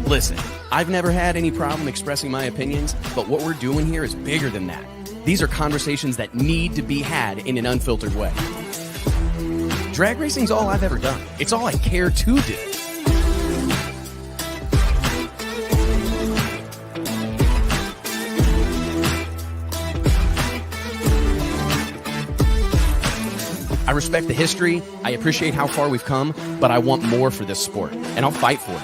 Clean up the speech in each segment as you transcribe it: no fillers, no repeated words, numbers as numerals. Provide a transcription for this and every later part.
Listen, I've never had any problem expressing my opinions, but what we're doing here is bigger than that. These are conversations that need to be had in an unfiltered way. Drag racing's all I've ever done. It's all I care to do. I respect the history, I appreciate how far we've come, but I want more for this sport, and I'll fight for it.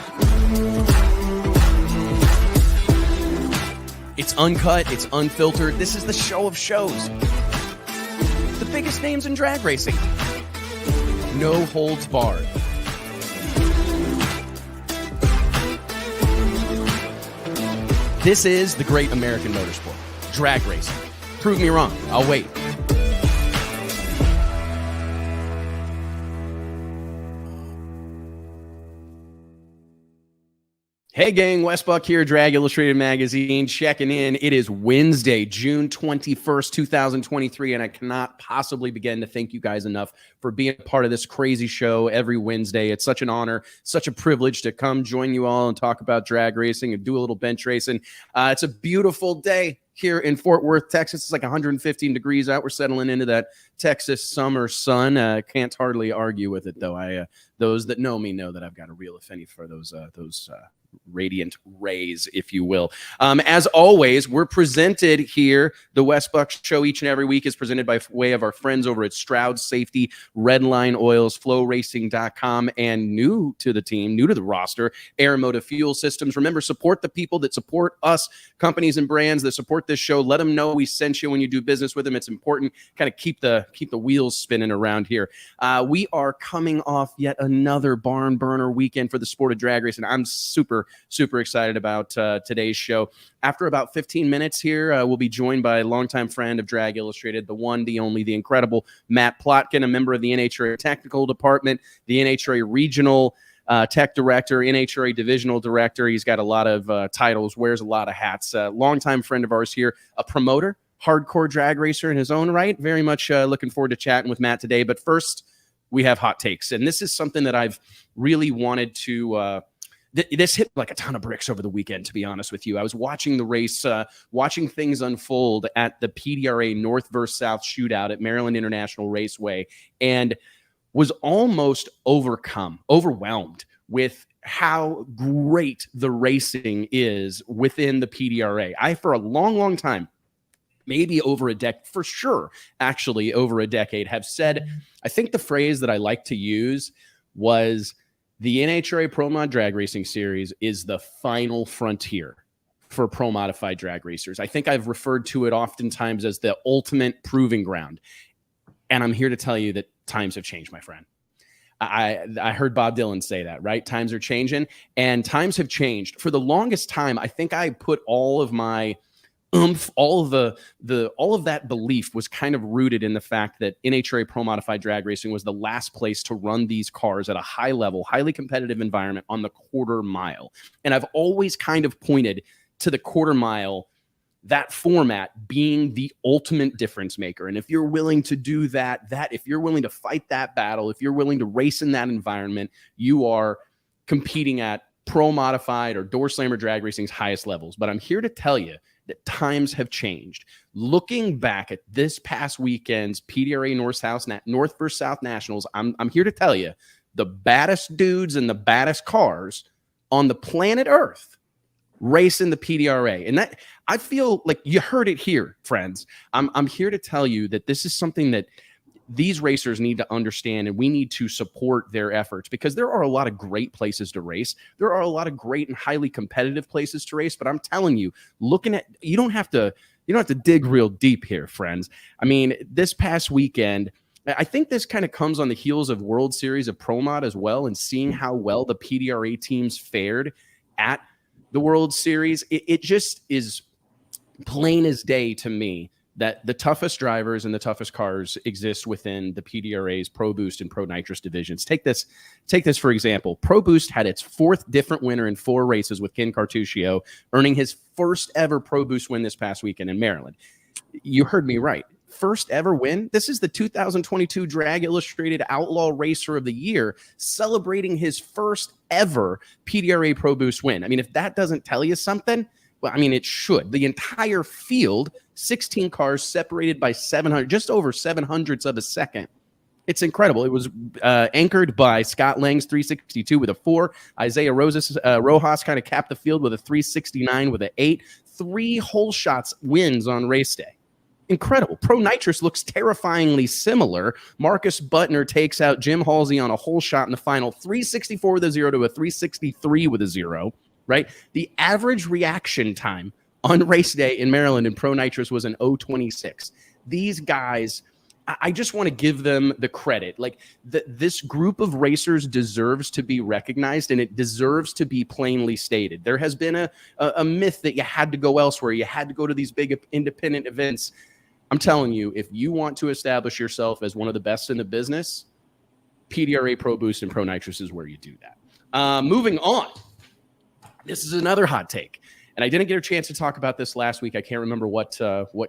It's uncut, it's unfiltered. This is the show of shows. The biggest names in drag racing. No holds barred. This is the great American motorsport. Drag racing. Prove me wrong. I'll wait. Hey gang, Wes Buck here, Drag Illustrated Magazine, checking in. It is Wednesday, June 21st, 2023, and I cannot possibly begin to thank you guys enough for being a part of this crazy show every Wednesday. It's such an honor, such a privilege to come join you all and talk about drag racing and do a little bench racing. It's a beautiful day here in Fort Worth, Texas. It's like 115 degrees out. We're settling into that Texas summer sun. Can't hardly argue with it, though. Those that know me know that I've got a real affinity for those radiant rays, if you will. As always, we're presented here. The Wes Buck Show each and every week is presented by way of our friends over at Stroud Safety, Redline Oils, FlowRacing.com, and new to the team, new to the roster, Aeromotive Fuel Systems. Remember, support the people that support us, companies and brands that support this show. Let them know we sent you when you do business with them. It's important. Kind of keep the wheels spinning around here. We are coming off yet another barn burner weekend for the sport of drag racing. I'm super excited about today's show. After about 15 minutes here, we'll be joined by a longtime friend of Drag Illustrated, the one, the only, the incredible Matt Plotkin, a member of the NHRA Technical Department, the NHRA Regional Tech Director, NHRA Divisional Director. He's got a lot of titles, wears a lot of hats. Longtime friend of ours here, a promoter, hardcore drag racer in his own right. Very much looking forward to chatting with Matt today. But first, we have hot takes. And this is something that I've really wanted to... This hit like a ton of bricks over the weekend, to be honest with you. I was watching the race, watching things unfold at the PDRA North versus South shootout at Maryland International Raceway, and was almost overwhelmed with how great the racing is within the PDRA. I, for a long time, maybe over a decade, for sure, actually over a decade, have said, I think the phrase that I like to use was, the NHRA Pro Mod Drag Racing Series is the final frontier for pro modified drag racers. I think I've referred to it oftentimes as the ultimate proving ground. And I'm here to tell you that times have changed, my friend. I heard Bob Dylan say that, right? Times are changing, and times have changed. For the longest time, I think I put all of my all of that belief was kind of rooted in the fact that NHRA Pro Modified Drag Racing was the last place to run these cars at a high level, highly competitive environment on the quarter mile. And I've always kind of pointed to the quarter mile, that format being the ultimate difference maker. And if you're willing to do that if you're willing to fight that battle, if you're willing to race in that environment, you are competing at pro modified or door slammer drag racing's highest levels. But I'm here to tell you that times have changed. Looking back at this past weekend's PDRA North versus South Nationals, I'm here to tell you, the baddest dudes and the baddest cars on the planet Earth race in the PDRA. And that, I feel like you heard it here, friends. I'm here to tell you that this is something that these racers need to understand, and we need to support their efforts, because there are a lot of great places to race. There are a lot of great and highly competitive places to race, but I'm telling you, you don't have to dig real deep here, friends. I mean, this past weekend, I think this kind of comes on the heels of World Series of Pro Mod as well, and seeing how well the PDRA teams fared at the World Series. It just is plain as day to me that the toughest drivers and the toughest cars exist within the PDRA's Pro Boost and Pro Nitrous divisions. Take this for example. Pro Boost had its fourth different winner in 4 races with Ken Cartuccio, earning his first ever Pro Boost win this past weekend in Maryland. You heard me right. first ever win. This is the 2022 Drag Illustrated Outlaw Racer of the Year, celebrating his first ever PDRA Pro Boost win. I mean, if that doesn't tell you something, well, I mean, it should. The entire field, 16 cars separated by 700, just over 700ths of a second. It's incredible. It was anchored by Scott Lang's 362 with a 4. Isaiah Rojas kind of capped the field with a 369 with an 8. 3 hole shots wins on race day. Incredible. Pro Nitrous looks terrifyingly similar. Marcus Butner takes out Jim Halsey on a hole shot in the final, 364 with a 0 to a 363 with a 0, right? The average reaction time on race day in Maryland in Pro Nitrous was an 0.26. These guys, I just want to give them the credit. Like this group of racers deserves to be recognized, and it deserves to be plainly stated. There has been a myth that you had to go elsewhere. You had to go to these big independent events. I'm telling you, if you want to establish yourself as one of the best in the business, PDRA Pro Boost and Pro Nitrous is where you do that. Moving on. This is another hot take. And I didn't get a chance to talk about this last week. I can't remember what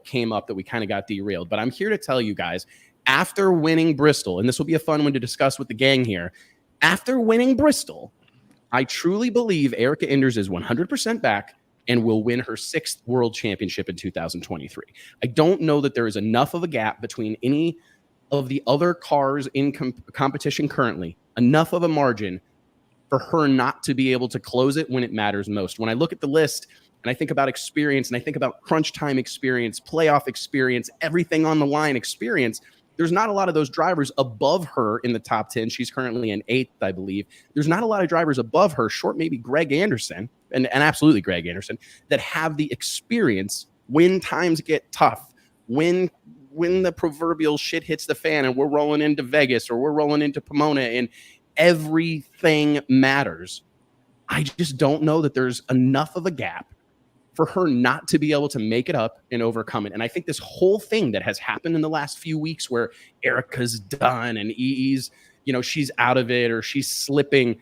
came up that we kind of got derailed. But I'm here to tell you guys, after winning Bristol, and this will be a fun one to discuss with the gang here, after winning Bristol, I truly believe Erica Enders is 100% back and will win her 6th world championship in 2023. I don't know that there is enough of a gap between any of the other cars in competition currently, enough of a margin for her not to be able to close it when it matters most. When I look at the list and I think about experience and I think about crunch time experience, playoff experience, everything on the line experience, there's not a lot of those drivers above her in the top 10. She's currently in 8th, I believe. There's not a lot of drivers above her, short maybe Greg Anderson, and absolutely Greg Anderson, that have the experience when times get tough, when the proverbial shit hits the fan and we're rolling into Vegas or we're rolling into Pomona and everything matters. I just don't know that there's enough of a gap for her not to be able to make it up and overcome it. And I think this whole thing that has happened in the last few weeks where Erica's done and EE's, she's out of it or she's slipping,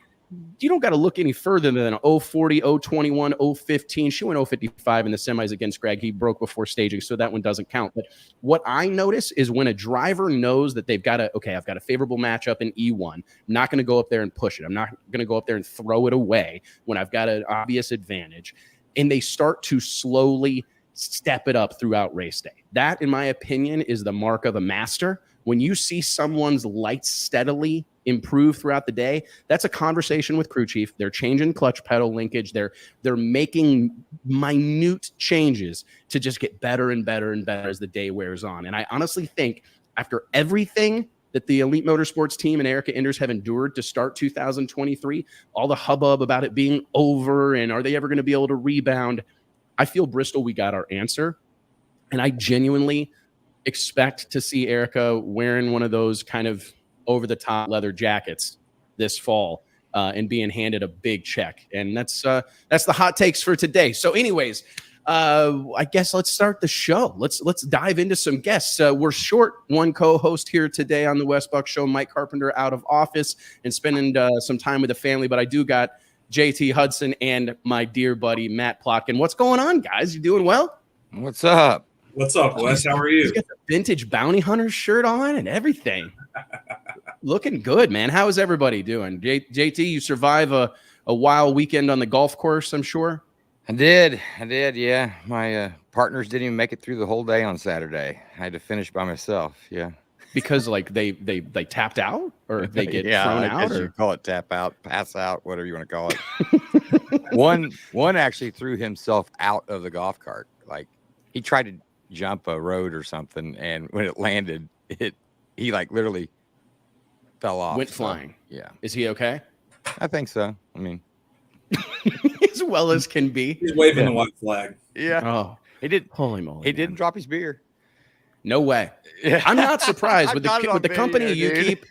you don't got to look any further than 040, 021, 015. She went 055 in the semis against Greg. He broke before staging, so that one doesn't count. But what I notice is when a driver knows that they've got I've got a favorable matchup in E1. I'm not going to go up there and push it. I'm not going to go up there and throw it away when I've got an obvious advantage. And they start to slowly step it up throughout race day. That, in my opinion, is the mark of a master. When you see someone's lights steadily improve throughout the day, that's a conversation with crew chief. They're changing clutch pedal linkage. They're making minute changes to just get better and better and better as the day wears on. And I honestly think after everything that the Elite Motorsports team and Erica Enders have endured to start 2023, all the hubbub about it being over and are they ever going to be able to rebound, I feel Bristol, we got our answer. And I genuinely expect to see Erica wearing one of those kind of over-the-top leather jackets this fall and being handed a big check. And that's the hot takes for today. So anyways, I guess let's start the show. Let's dive into some guests. We're short one co-host here today on the Wes Buck Show, Mike Carpenter out of office and spending some time with the family, but I do got JT Hudson and my dear buddy, Matt Plotkin. What's going on, guys? You doing well? What's up? What's up, Wes? How are you? He's got the vintage bounty hunter shirt on and everything. Looking good, man. How is everybody doing? JT, you survive a wild weekend on the golf course, I'm sure? I did. Yeah. My partners didn't even make it through the whole day on Saturday. I had to finish by myself. Yeah. Because like they tapped out or they get thrown out? Or? You call it tap out, pass out, whatever you want to call it. One actually threw himself out of the golf cart. Like he tried to jump a road or something, and when it landed, he like literally fell off. Went flying. Yeah. Is he okay? I think so. I mean, as well as can be. He's waving the white flag. Yeah. Oh, he did. Holy moly! He didn't drop his beer. No way. Yeah. I'm not surprised with the video, company you dude. keep.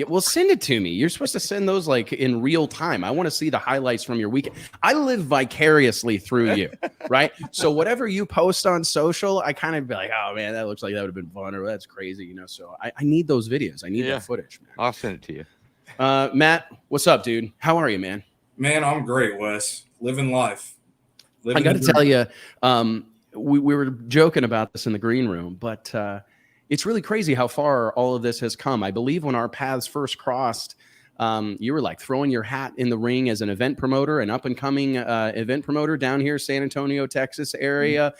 Well, send it to me. You're supposed to send those like in real time. I want to see the highlights from your weekend. I live vicariously through you, right? So whatever you post on social, I kind of be like, oh man, that looks like that would have been fun, or that's crazy, So I need those videos. I need that footage, man. I'll send it to you. Matt, what's up, dude? How are you, man? Man, I'm great, Wes. Living life. I got to tell you, we were joking about this in the green room, but it's really crazy how far all of this has come. I believe when our paths first crossed, you were like throwing your hat in the ring as an event promoter, an up and coming event promoter down here, San Antonio, Texas area,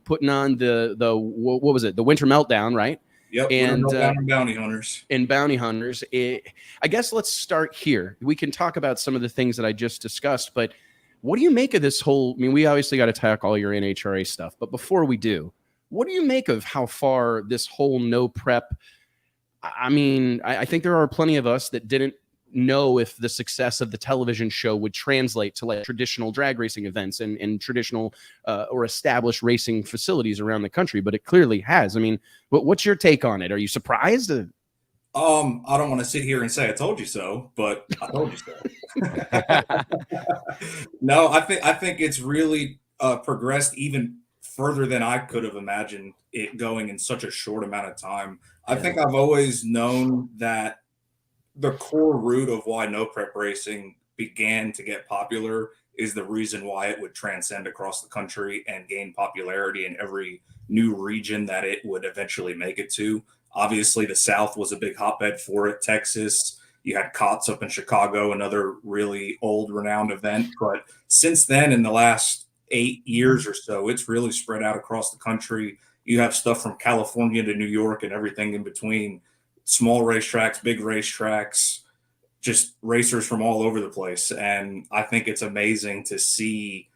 putting on what was it? The Winter Meltdown, right? Yep. And Bounty Hunters. And Bounty Hunters. I guess let's start here. We can talk about some of the things that I just discussed, but what do you make of this whole? I mean, we obviously got to talk all your NHRA stuff, but before we do, what do you make of how far this whole no prep? I mean, I think there are plenty of us that didn't know if the success of the television show would translate to like traditional drag racing events and traditional or established racing facilities around the country, but it clearly has. I mean, what's your take on it? Are you surprised? I don't want to sit here and say I told you so, but I told you so. No, I think it's really progressed even further than I could have imagined it going in such a short amount of time. I think I've always known that the core root of why no prep racing began to get popular is the reason why it would transcend across the country and gain popularity in every new region that it would eventually make it to. Obviously, the South was a big hotbed for it. Texas, you had COTS up in Chicago, another really old, renowned event. But since then, in the last 8 years or so, it's really spread out across the country. You have stuff from California to New York and everything in between. Small racetracks, big racetracks, just racers from all over the place. And I think it's amazing to see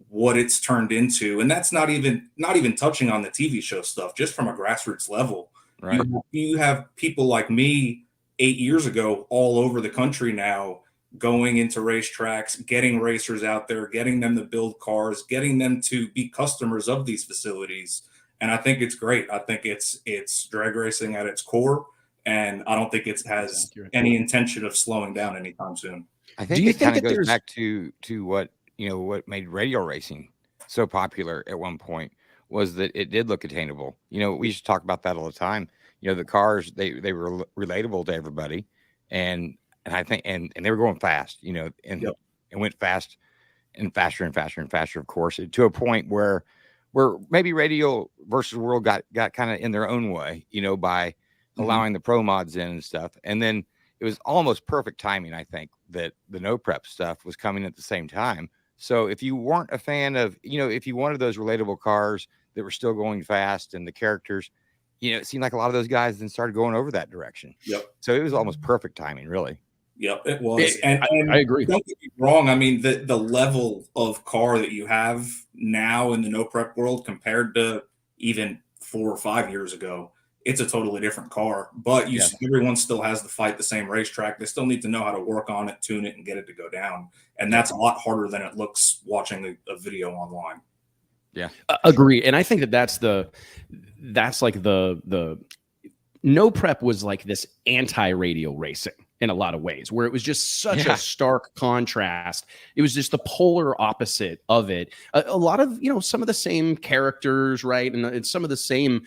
what it's turned into. And that's not even touching on the TV show stuff, just from a grassroots level. Right. You have people like me 8 years ago all over the country now going into racetracks, getting racers out there, getting them to build cars, getting them to be customers of these facilities. And I think it's great. I think it's drag racing at its core. And I don't think it has any intention of slowing down anytime soon. I think it kind of goes back to what made radio racing so popular at one point was that it did look attainable. We used to talk about that all the time. The cars, they were relatable to everybody. And I think, and they were going fast, and it went fast and faster and faster and faster, of course, to a point where maybe radio versus world got kind of in their own way, by allowing the pro mods in and stuff. And then it was almost perfect timing, I think, that the no prep stuff was coming at the same time. So if you weren't a fan of, if you wanted those relatable cars that were still going fast and the characters, it seemed like a lot of those guys then started going over that direction. Yep. So it was almost perfect timing, really. Yep, it was. And I agree. Don't get me wrong. I mean, the level of car that you have now in the no prep world compared to even 4 or 5 years ago, it's a totally different car. But everyone still has to fight the same racetrack. They still need to know how to work on it, tune it, and get it to go down. And that's a lot harder than it looks watching a video online. Yeah, agree. And I think that's like the no prep was like this anti-radio racing in a lot of ways, where it was just such a stark contrast. It was just the polar opposite of it. A lot of, some of the same characters, right? And it's some of the same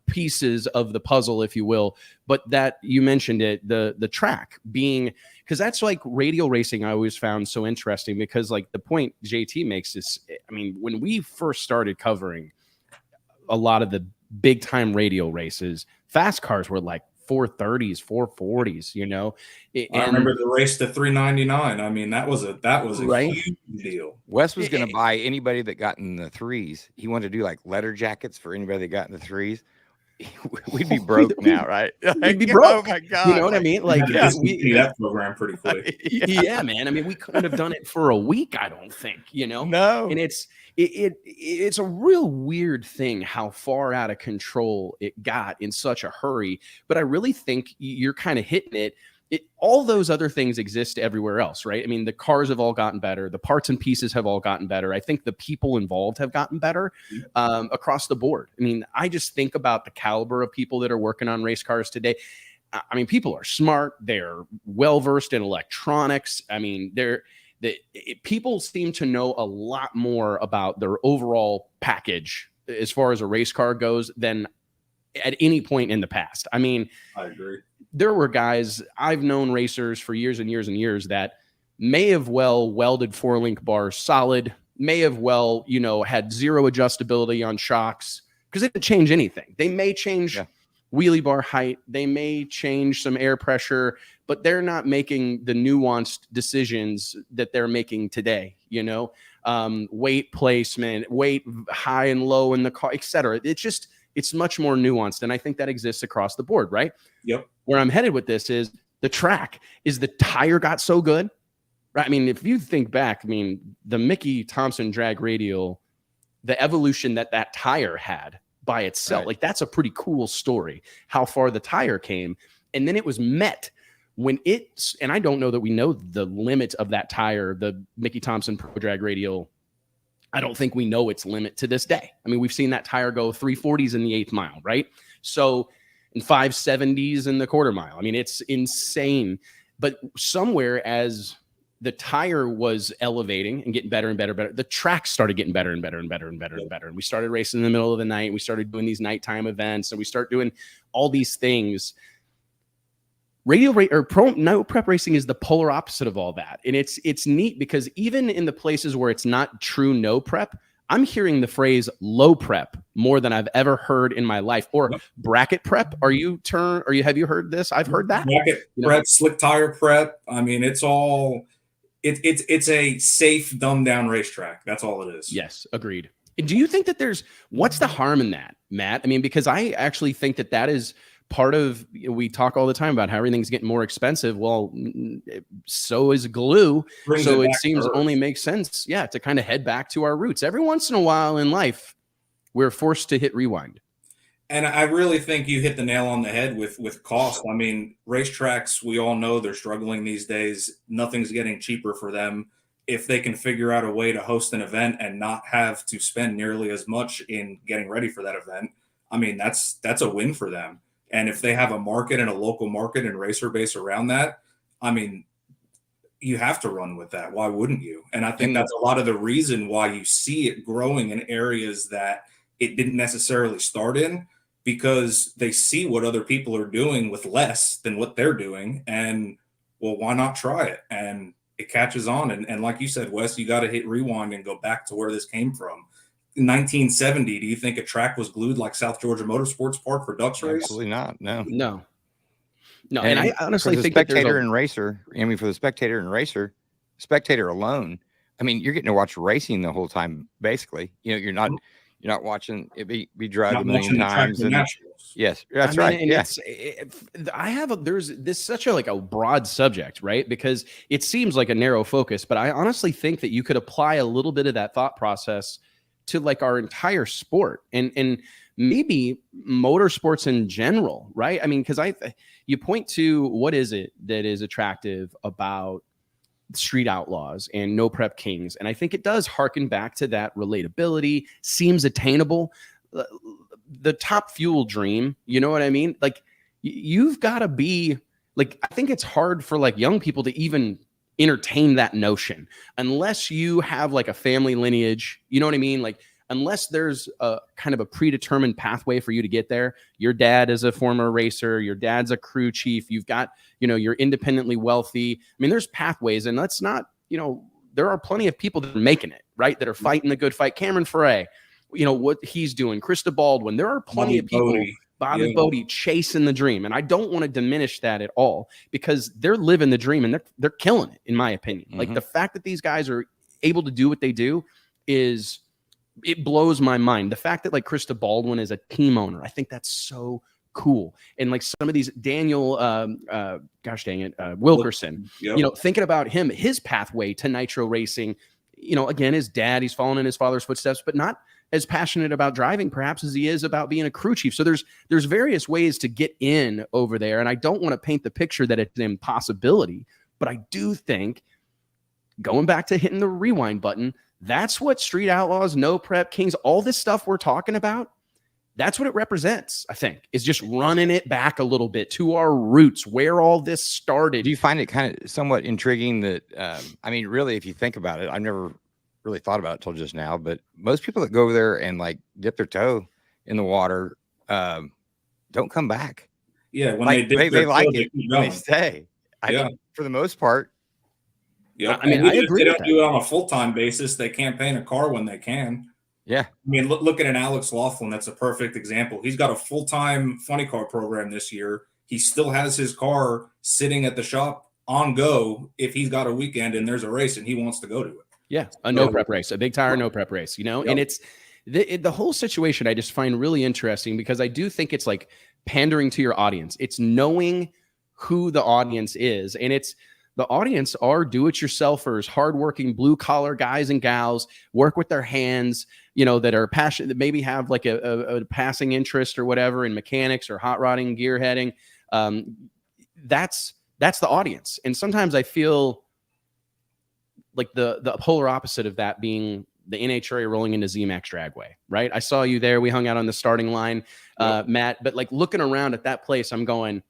pieces of the puzzle, if you will. But that you mentioned it, the track being, because that's like radio racing I always found so interesting, because like the point JT makes is, I mean, when we first started covering a lot of the big time radio races, fast cars were like 430s, 440s, I remember the race to 399. I mean, that was a huge deal. Wes was going to buy anybody that got in the threes. He wanted to do like letter jackets for anybody that got in the threes. We'd be broke now, right? We'd be broke. Oh my God. You know what I mean? Like, that program pretty quick. Yeah, man. I mean, we couldn't have done it for a week, I don't think, No. And it's a real weird thing how far out of control it got in such a hurry. But I really think you're kind of hitting it. All those other things exist everywhere else, right? I mean, the cars have all gotten better. The parts and pieces have all gotten better. I think the people involved have gotten better across the board. I mean, I just think about the caliber of people that are working on race cars today. I mean, people are smart. They're well-versed in electronics. I mean, people seem to know a lot more about their overall package as far as a race car goes than at any point in the past. I mean, I agree. There were guys, I've known racers for years and years and years that may have welded 4-link bars solid, may have had zero adjustability on shocks because it didn't change anything. They may change wheelie bar height. They may change some air pressure, but they're not making the nuanced decisions that they're making today, weight placement, weight high and low in the car, et cetera. It's much more nuanced. And I think that exists across the board, right? Yep. Where I'm headed with this is the track. Is the tire got so good? Right. I mean, if you think back, the Mickey Thompson drag radial, the evolution that tire had by itself, like that's a pretty cool story, how far the tire came. And then it was met when and I don't know that we know the limit of that tire, the Mickey Thompson Pro Drag Radial. I don't think we know its limit to this day. I mean, we've seen that tire go 340s in the 8th mile, right? So, and 570s in the quarter mile. I mean, it's insane. But somewhere as the tire was elevating and getting better and better, the track started getting better and better and better and better and better. And we started racing in the middle of the night. We started doing these nighttime events, and we start doing all these things. No prep racing is the polar opposite of all that. And it's neat because even in the places where it's not true no prep, I'm hearing the phrase low prep more than I've ever heard in my life, or bracket prep. Have you heard this? I've heard that. Bracket prep, slick tire prep. I mean, it's a safe, dumbed down racetrack. That's all it is. Yes. Agreed. Do you think that what's the harm in that, Matt? I mean, because I actually think that is part of, we talk all the time about how everything's getting more expensive. Well, so is glue. So it seems only makes sense, to kind of head back to our roots. Every once in a while in life, we're forced to hit rewind. And I really think you hit the nail on the head with cost. I mean, racetracks, we all know they're struggling these days. Nothing's getting cheaper for them. If they can figure out a way to host an event and not have to spend nearly as much in getting ready for that event, I mean, that's a win for them. And if they have a market and a local market and racer base around that, I mean, you have to run with that. Why wouldn't you? And I think that's a lot of the reason why you see it growing in areas that it didn't necessarily start in, because they see what other people are doing with less than what they're doing. And well, why not try it? And it catches on. And like you said, Wes, you got to hit rewind and go back to where this came from. In 1970, do you think a track was glued like South Georgia Motorsports Park for Ducks race? Absolutely not. No. And I honestly think spectator and racer. I mean, for the spectator and racer, spectator alone. I mean, you're getting to watch racing the whole time. Basically, you're not watching it be drive a million times. Yes, that's right. And there's this such a broad subject, right? Because it seems like a narrow focus, but I honestly think that you could apply a little bit of that thought process to our entire sport and maybe motorsports in general, right? I mean, because you point to what is it that is attractive about Street Outlaws and No Prep Kings, and I think it does harken back to that relatability, seems attainable, the Top Fuel dream. You know what I mean? You've got to be I think it's hard for young people to even entertain that notion unless you have a family lineage. You know what I mean? Unless there's a kind of a predetermined pathway for you to get there. Your dad is a former racer, your dad's a crew chief, you've got, you're independently wealthy. I mean, there's pathways, and let's not, there are plenty of people that are making it, right? That are fighting the good fight. Cameron Foray, what he's doing, Krista Baldwin, there are plenty of people, Bobby Bodie, chasing the dream. And I don't want to diminish that at all, because they're living the dream and they're killing it, in my opinion. The fact that these guys are able to do what they do it blows my mind. The fact that Krista Baldwin is a team owner, I think that's so cool. And some of these Daniel, Wilkerson, thinking about him, his pathway to nitro racing, again, his dad, he's following in his father's footsteps, but not as passionate about driving perhaps as he is about being a crew chief. So there's various ways to get in over there. And I don't want to paint the picture that it's an impossibility, but I do think, going back to hitting the rewind button, that's what Street Outlaws, No Prep Kings, all this stuff we're talking about, that's what it represents, I think, is just running it back a little bit to our roots, where all this started. Do you find it kind of somewhat intriguing that, I mean, really, if you think about it, I've never really thought about it till just now, but most people that go over there and dip their toe in the water don't come back. Yeah, when they like it, they stay. I think for the most part, Yep. I mean, and I even if agree they with don't that. do it on a full-time basis, they can't paint a car when they can. Yeah. I mean, look at an Alex Laughlin. That's a perfect example. He's got a full-time funny car program this year. He still has his car sitting at the shop on go if he's got a weekend and there's a race and he wants to go to it. Yeah, a no prep race, a big tire no prep race, you know? Yep. And it's the whole situation I just find really interesting because I do think it's like pandering to your audience. It's knowing who the audience is. And it's the audience are do-it-yourselfers, hardworking blue-collar guys and gals, work with their hands, you know, that are passionate, that maybe have like a passing interest or whatever in mechanics or hot rodding, gearheading. That's the audience. And sometimes I feel like the polar opposite of that being the NHRA rolling into ZMAX Dragway, right? I saw you there. We hung out on the starting line, Matt, but like looking around at that place, I'm going,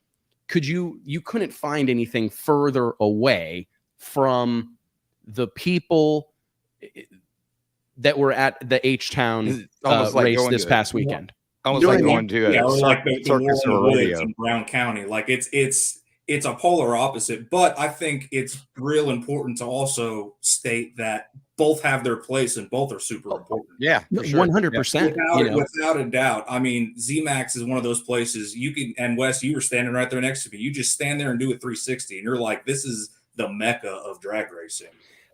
you couldn't find anything further away from the people that were at the H-Town race this past weekend. Almost like going to a like the circus or a rodeo in Brown County. Like it's a polar opposite, but I think it's real important to also state that both have their place and both are super important. Yeah, for sure. 100%. Without a doubt. I mean, ZMAX is one of those places you can, and Wes, you were standing right there next to me. You just stand there and do a 360 and you're like, this is the mecca of drag racing.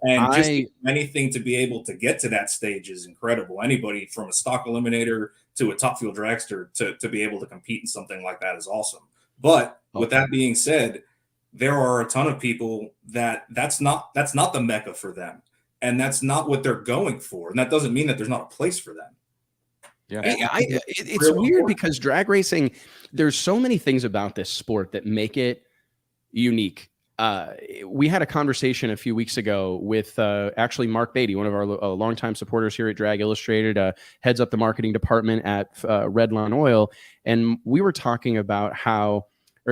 And just anything to be able to get to that stage is incredible. Anybody from a stock eliminator to a top fuel dragster to be able to compete in something like that is awesome. But with that being said, there are a ton of people that's not the mecca for them. And that's not what they're going for. And that doesn't mean that there's not a place for them. Yeah, it's weird because drag racing, there's so many things about this sport that make it unique. We had a conversation a few weeks ago with actually Mark Beatty, one of our longtime supporters here at Drag Illustrated, heads up the marketing department at Redline Oil. And we were talking about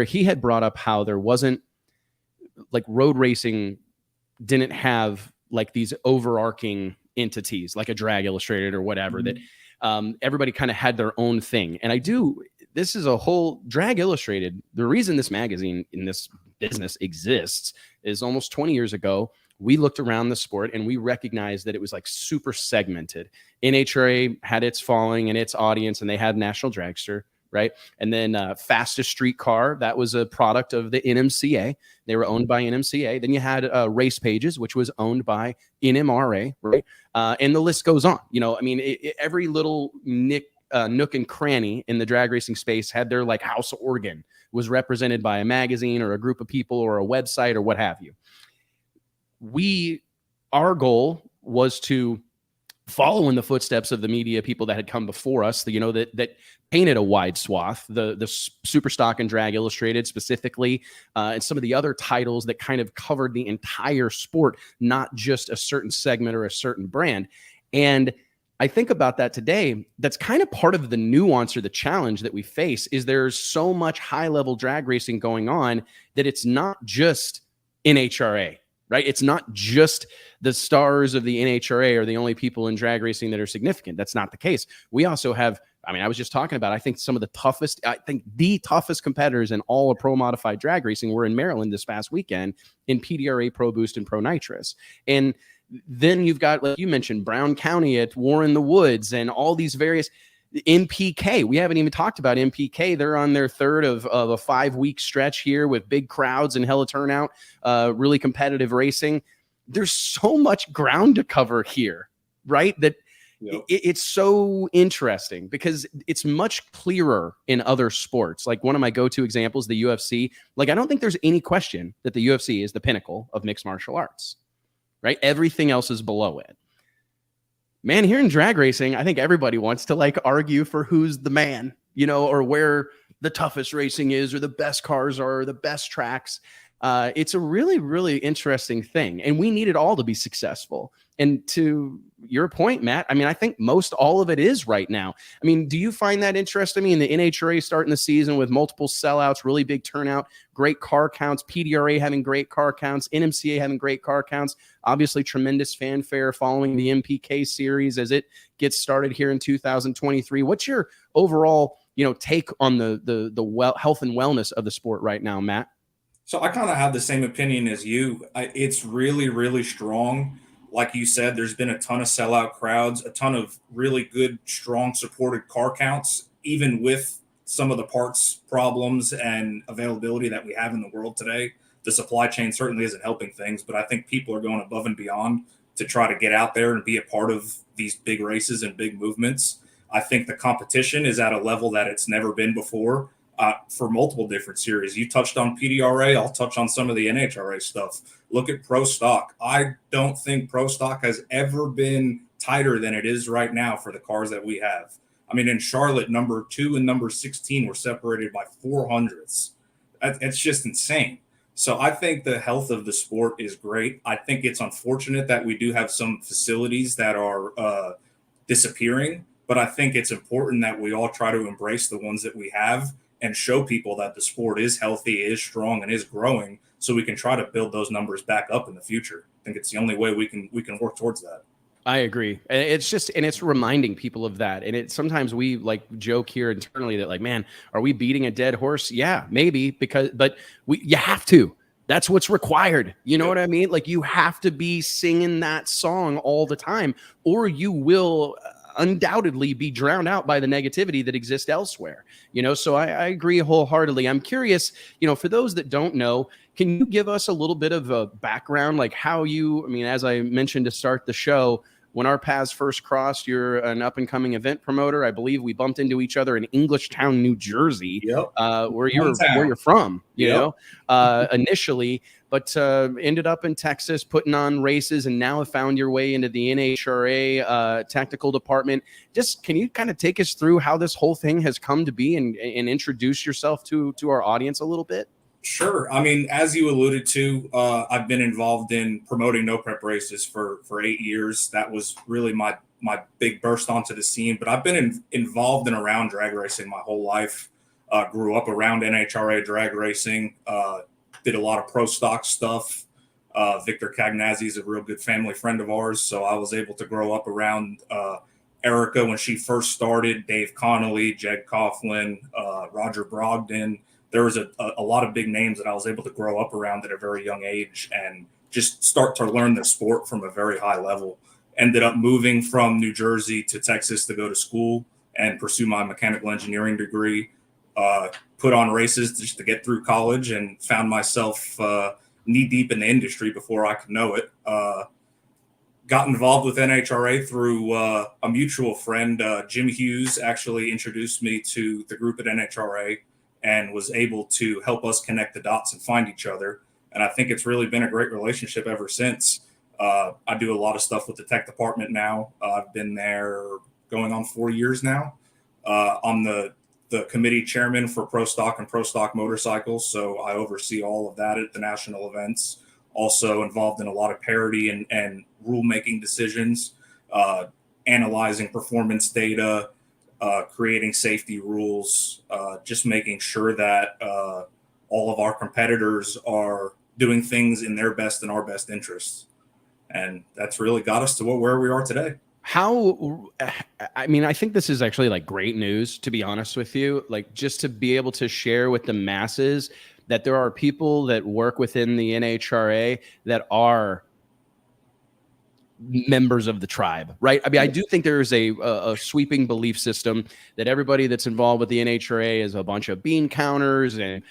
he had brought up how there wasn't, like, road racing didn't have like these overarching entities like a Drag Illustrated or whatever, that everybody kind of had their own thing. And this is a whole Drag Illustrated. The reason this magazine in this business exists is almost 20 years ago, we looked around the sport and we recognized that it was like super segmented. NHRA had its following and its audience, and they had National Dragster, right? And then Fastest Street Car, that was a product of the NMCA. They were owned by NMCA. Then you had Race Pages, which was owned by NMRA, right? And the list goes on. You know, I mean, every little nook and cranny in the drag racing space had their like house organ, was represented by a magazine or a group of people or a website or what have you. Our goal was to follow in the footsteps of the media people that had come before us, that painted a wide swath, the Superstock and Drag Illustrated specifically, and some of the other titles that kind of covered the entire sport, not just a certain segment or a certain brand. And I think about that today. That's kind of part of the nuance or the challenge that we face, is there's so much high-level drag racing going on that it's not just NHRA, right? It's not just the stars of the NHRA are the only people in drag racing that are significant. That's not the case. We also have, I was just talking about, I think the toughest competitors in all of pro modified drag racing were in Maryland this past weekend in PDRA, Pro Boost, and Pro Nitrous. And then you've got, like you mentioned, Brown County at War in the Woods and all these various MPK. We haven't even talked about MPK. They're on their third of a 5-week stretch here with big crowds and hella turnout, really competitive racing. There's so much ground to cover here, right? That it's so interesting because it's much clearer in other sports. Like one of my go-to examples, the UFC. Like, I don't think there's any question that the UFC is the pinnacle of mixed martial arts, right? Everything else is below it. Man, here in drag racing, I think everybody wants to like argue for who's the man, or where the toughest racing is, or the best cars are, or the best tracks. It's a really, really interesting thing. And we need it all to be successful. And to your point, Matt, I think most all of it is right now. Do you find that interesting? The NHRA starting the season with multiple sellouts, really big turnout, great car counts, PDRA having great car counts, NMCA having great car counts, obviously tremendous fanfare following the MPK series as it gets started here in 2023. What's your overall, take on the health and wellness of the sport right now, Matt? So I kind of have the same opinion as you. It's really, really strong. Like you said, there's been a ton of sellout crowds, a ton of really good, strong, supported car counts, even with some of the parts problems and availability that we have in the world today. The supply chain certainly isn't helping things, but I think people are going above and beyond to try to get out there and be a part of these big races and big movements. I think the competition is at a level that it's never been before for multiple different series. You touched on PDRA. I'll touch on some of the NHRA stuff. Look at Pro Stock. I don't think Pro Stock has ever been tighter than it is right now for the cars that we have. I mean, in Charlotte, number 2 and number 16 were separated by 400ths. It's just insane. So I think the health of the sport is great. I think it's unfortunate that we do have some facilities that are disappearing, but I think it's important that we all try to embrace the ones that we have and show people that the sport is healthy, is strong, and is growing, so we can try to build those numbers back up in the future. I think it's the only way we can work towards that. I agree. It's just, and it's reminding people of that. And it sometimes we like joke here internally that like, man, are we beating a dead horse? Yeah, maybe, but you have to. That's what's required. You know what I mean? Like, you have to be singing that song all the time, or you will undoubtedly be drowned out by the negativity that exists elsewhere. So I agree wholeheartedly. I'm curious, for those that don't know, can you give us a little bit of a background, like how as I mentioned to start the show, when our paths first crossed, you're an up-and-coming event promoter. I believe we bumped into each other in Englishtown, New Jersey, where you're from, initially, but ended up in Texas putting on races, and now have found your way into the NHRA technical department. Just can you kind of take us through how this whole thing has come to be and introduce yourself to our audience a little bit? Sure. I mean, as you alluded to, I've been involved in promoting no prep races for 8 years. That was really my big burst onto the scene. But I've been involved and around drag racing my whole life. Grew up around NHRA drag racing. Did a lot of pro stock stuff. Victor Cagnazzi is a real good family friend of ours, so I was able to grow up around Erica when she first started. Dave Connolly, Jed Coughlin, Roger Brogdon. There was a lot of big names that I was able to grow up around at a very young age and just start to learn the sport from a very high level. Ended up moving from New Jersey to Texas to go to school and pursue my mechanical engineering degree. Put on races just to get through college, and found myself knee deep in the industry before I could know it. Got involved with NHRA through a mutual friend. Jim Hughes actually introduced me to the group at NHRA and was able to help us connect the dots and find each other. And I think it's really been a great relationship ever since. I do a lot of stuff with the tech department now. I've been there going on 4 years now. I'm the committee chairman for Pro Stock and Pro Stock motorcycles, so I oversee all of that at the national events. Also involved in a lot of parity and rule-making decisions, analyzing performance data, creating safety rules, just making sure that all of our competitors are doing things in their best and our best interests. And that's really got us to where we are today. I think this is actually like great news, to be honest with you, like just to be able to share with the masses that there are people that work within the NHRA that are members of the tribe, right? I mean, I do think there's a sweeping belief system that everybody that's involved with the NHRA is a bunch of bean counters and,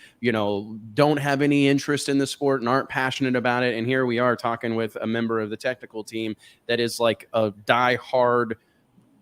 don't have any interest in the sport and aren't passionate about it. And here we are talking with a member of the technical team that is like a die-hard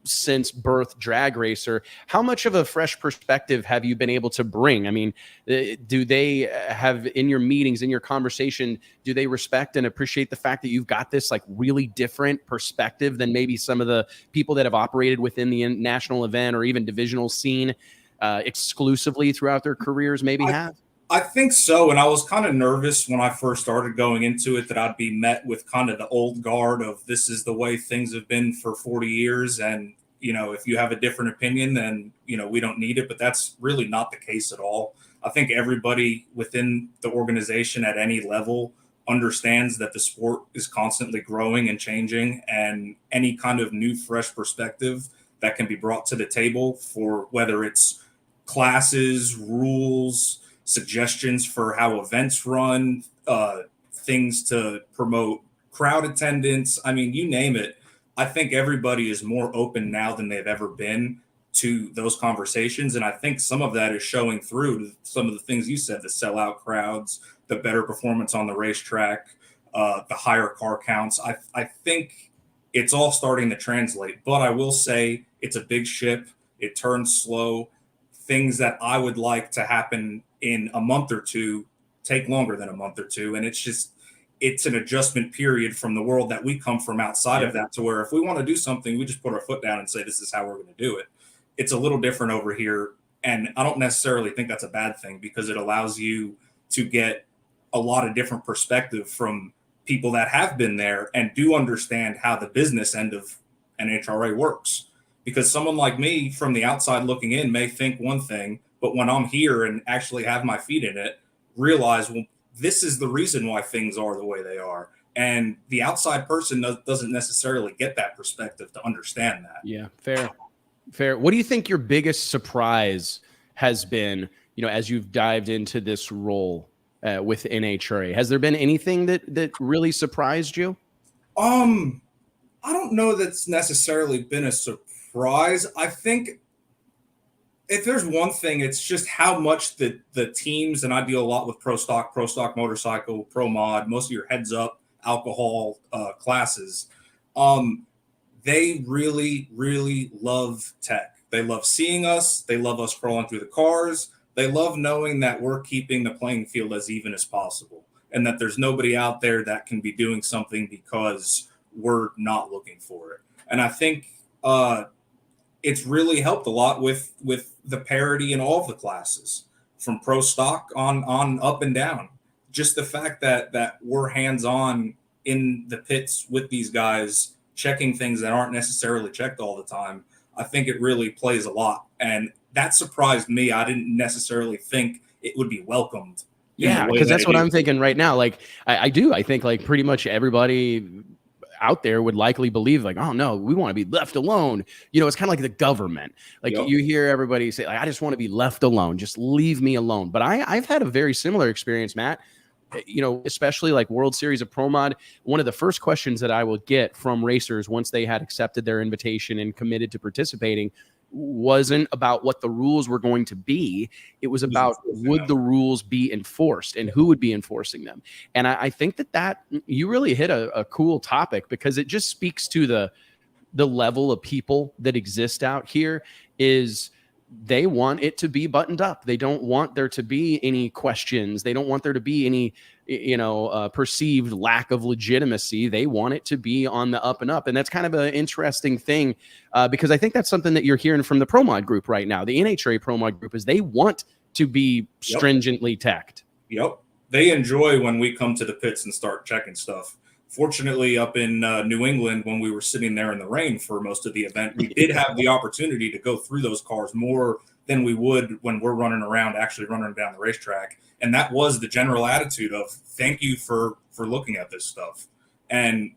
since birth drag racer. How much of a fresh perspective have you been able to bring? I mean, do they have in your meetings, in your conversation, do they respect and appreciate the fact that you've got this like really different perspective than maybe some of the people that have operated within the national event or even divisional scene exclusively throughout their careers maybe have? I think so. And I was kind of nervous when I first started going into it that I'd be met with kind of the old guard of this is the way things have been for 40 years. And, if you have a different opinion, then, we don't need it. But that's really not the case at all. I think everybody within the organization at any level understands that the sport is constantly growing and changing, and any kind of new, fresh perspective that can be brought to the table for whether it's classes, rules, suggestions for how events run, things to promote crowd attendance. I mean, you name it. I think everybody is more open now than they've ever been to those conversations. And I think some of that is showing through to some of the things you said, the sellout crowds, the better performance on the racetrack, the higher car counts. I think it's all starting to translate. But I will say it's a big ship. It turns slow. Things that I would like to happen in a month or two take longer than a month or two. And it's an adjustment period from the world that we come from outside of that, to where if we want to do something, we just put our foot down and say, this is how we're going to do it. It's a little different over here. And I don't necessarily think that's a bad thing, because it allows you to get a lot of different perspective from people that have been there and do understand how the business end of NHRA works. Because someone like me from the outside looking in may think one thing, but when I'm here and actually have my feet in it, realize, well, this is the reason why things are the way they are. And the outside person doesn't necessarily get that perspective to understand that. Yeah, fair. What do you think your biggest surprise has been, as you've dived into this role with NHRA? Has there been anything that really surprised you? I don't know that's necessarily been a surprise. I think if there's one thing, it's just how much the teams, and I deal a lot with pro stock motorcycle, pro mod, most of your heads up alcohol classes. They really, really love tech. They love seeing us. They love us crawling through the cars. They love knowing that we're keeping the playing field as even as possible, and that there's nobody out there that can be doing something because we're not looking for it. And I think it's really helped a lot with the parity in all of the classes, from pro stock on up and down. Just the fact that we're hands-on in the pits with these guys, checking things that aren't necessarily checked all the time, I think it really plays a lot. And that surprised me. I didn't necessarily think it would be welcomed. Yeah, because that's what I'm thinking right now. Like, I think like pretty much everybody out there would likely believe, like, oh no, we want to be left alone. It's kind of like the government. Like, you hear everybody say, like, I just want to be left alone. Just leave me alone. But I've had a very similar experience, Matt. Especially like World Series of Pro Mod. One of the first questions that I would get from racers once they had accepted their invitation and committed to participating wasn't about what the rules were going to be. It was about, would the rules be enforced and who would be enforcing them? And I think that you really hit a cool topic, because it just speaks to the level of people that exist out here. Is they want it to be buttoned up. They don't want there to be any questions. They don't want there to be any, perceived lack of legitimacy. They want it to be on the up and up. And that's kind of an interesting thing, because I think that's something that you're hearing from the Pro Mod group right now. The NHRA Pro Mod group is they want to be stringently teched. Yep. They enjoy when we come to the pits and start checking stuff. Fortunately, up in New England, when we were sitting there in the rain for most of the event, we did have the opportunity to go through those cars more than we would when we're running around, actually running down the racetrack. And that was the general attitude of, thank you for looking at this stuff. And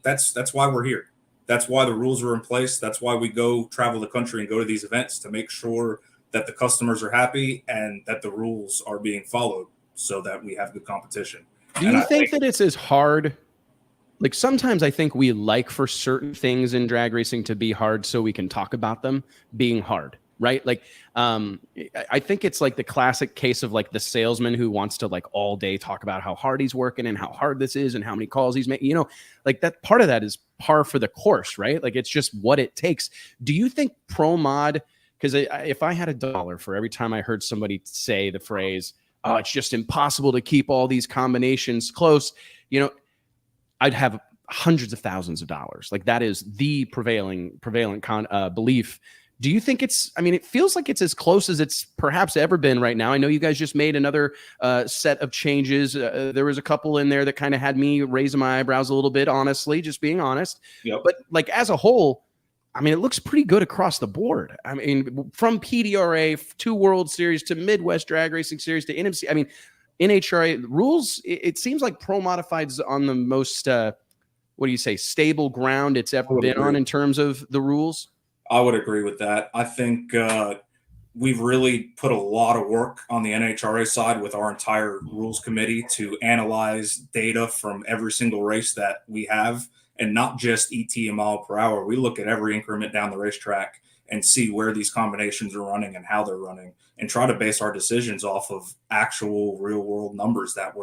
that's why we're here. That's why the rules are in place. That's why we go travel the country and go to these events, to make sure that the customers are happy and that the rules are being followed, so that we have good competition. Do you think that it's as hard? Like, sometimes I think we like for certain things in drag racing to be hard so we can talk about them being hard, right? Like, I think it's like the classic case of like the salesman who wants to like all day talk about how hard he's working and how hard this is and how many calls he's making. Like that part of that is par for the course, right? Like, it's just what it takes. Do you think Pro Mod, because if I had $1 for every time I heard somebody say the phrase, oh, it's just impossible to keep all these combinations close, I'd have hundreds of thousands of dollars. Like, that is the prevailing belief. Do you think it feels like it's as close as it's perhaps ever been right now? I know you guys just made another set of changes. There was a couple in there that kind of had me raising my eyebrows a little bit, honestly, just being honest. Yep. But like, as a whole, it looks pretty good across the board. From PDRA to World Series to Midwest Drag Racing Series to NMC. NHRA rules, it seems like Pro Modified's on the most, stable ground it's ever been on in terms of the rules. I would agree with that. I think we've really put a lot of work on the NHRA side with our entire rules committee to analyze data from every single race that we have, and not just ET and mile per hour. We look at every increment down the racetrack and see where these combinations are running and how they're running, and try to base our decisions off of actual real world numbers that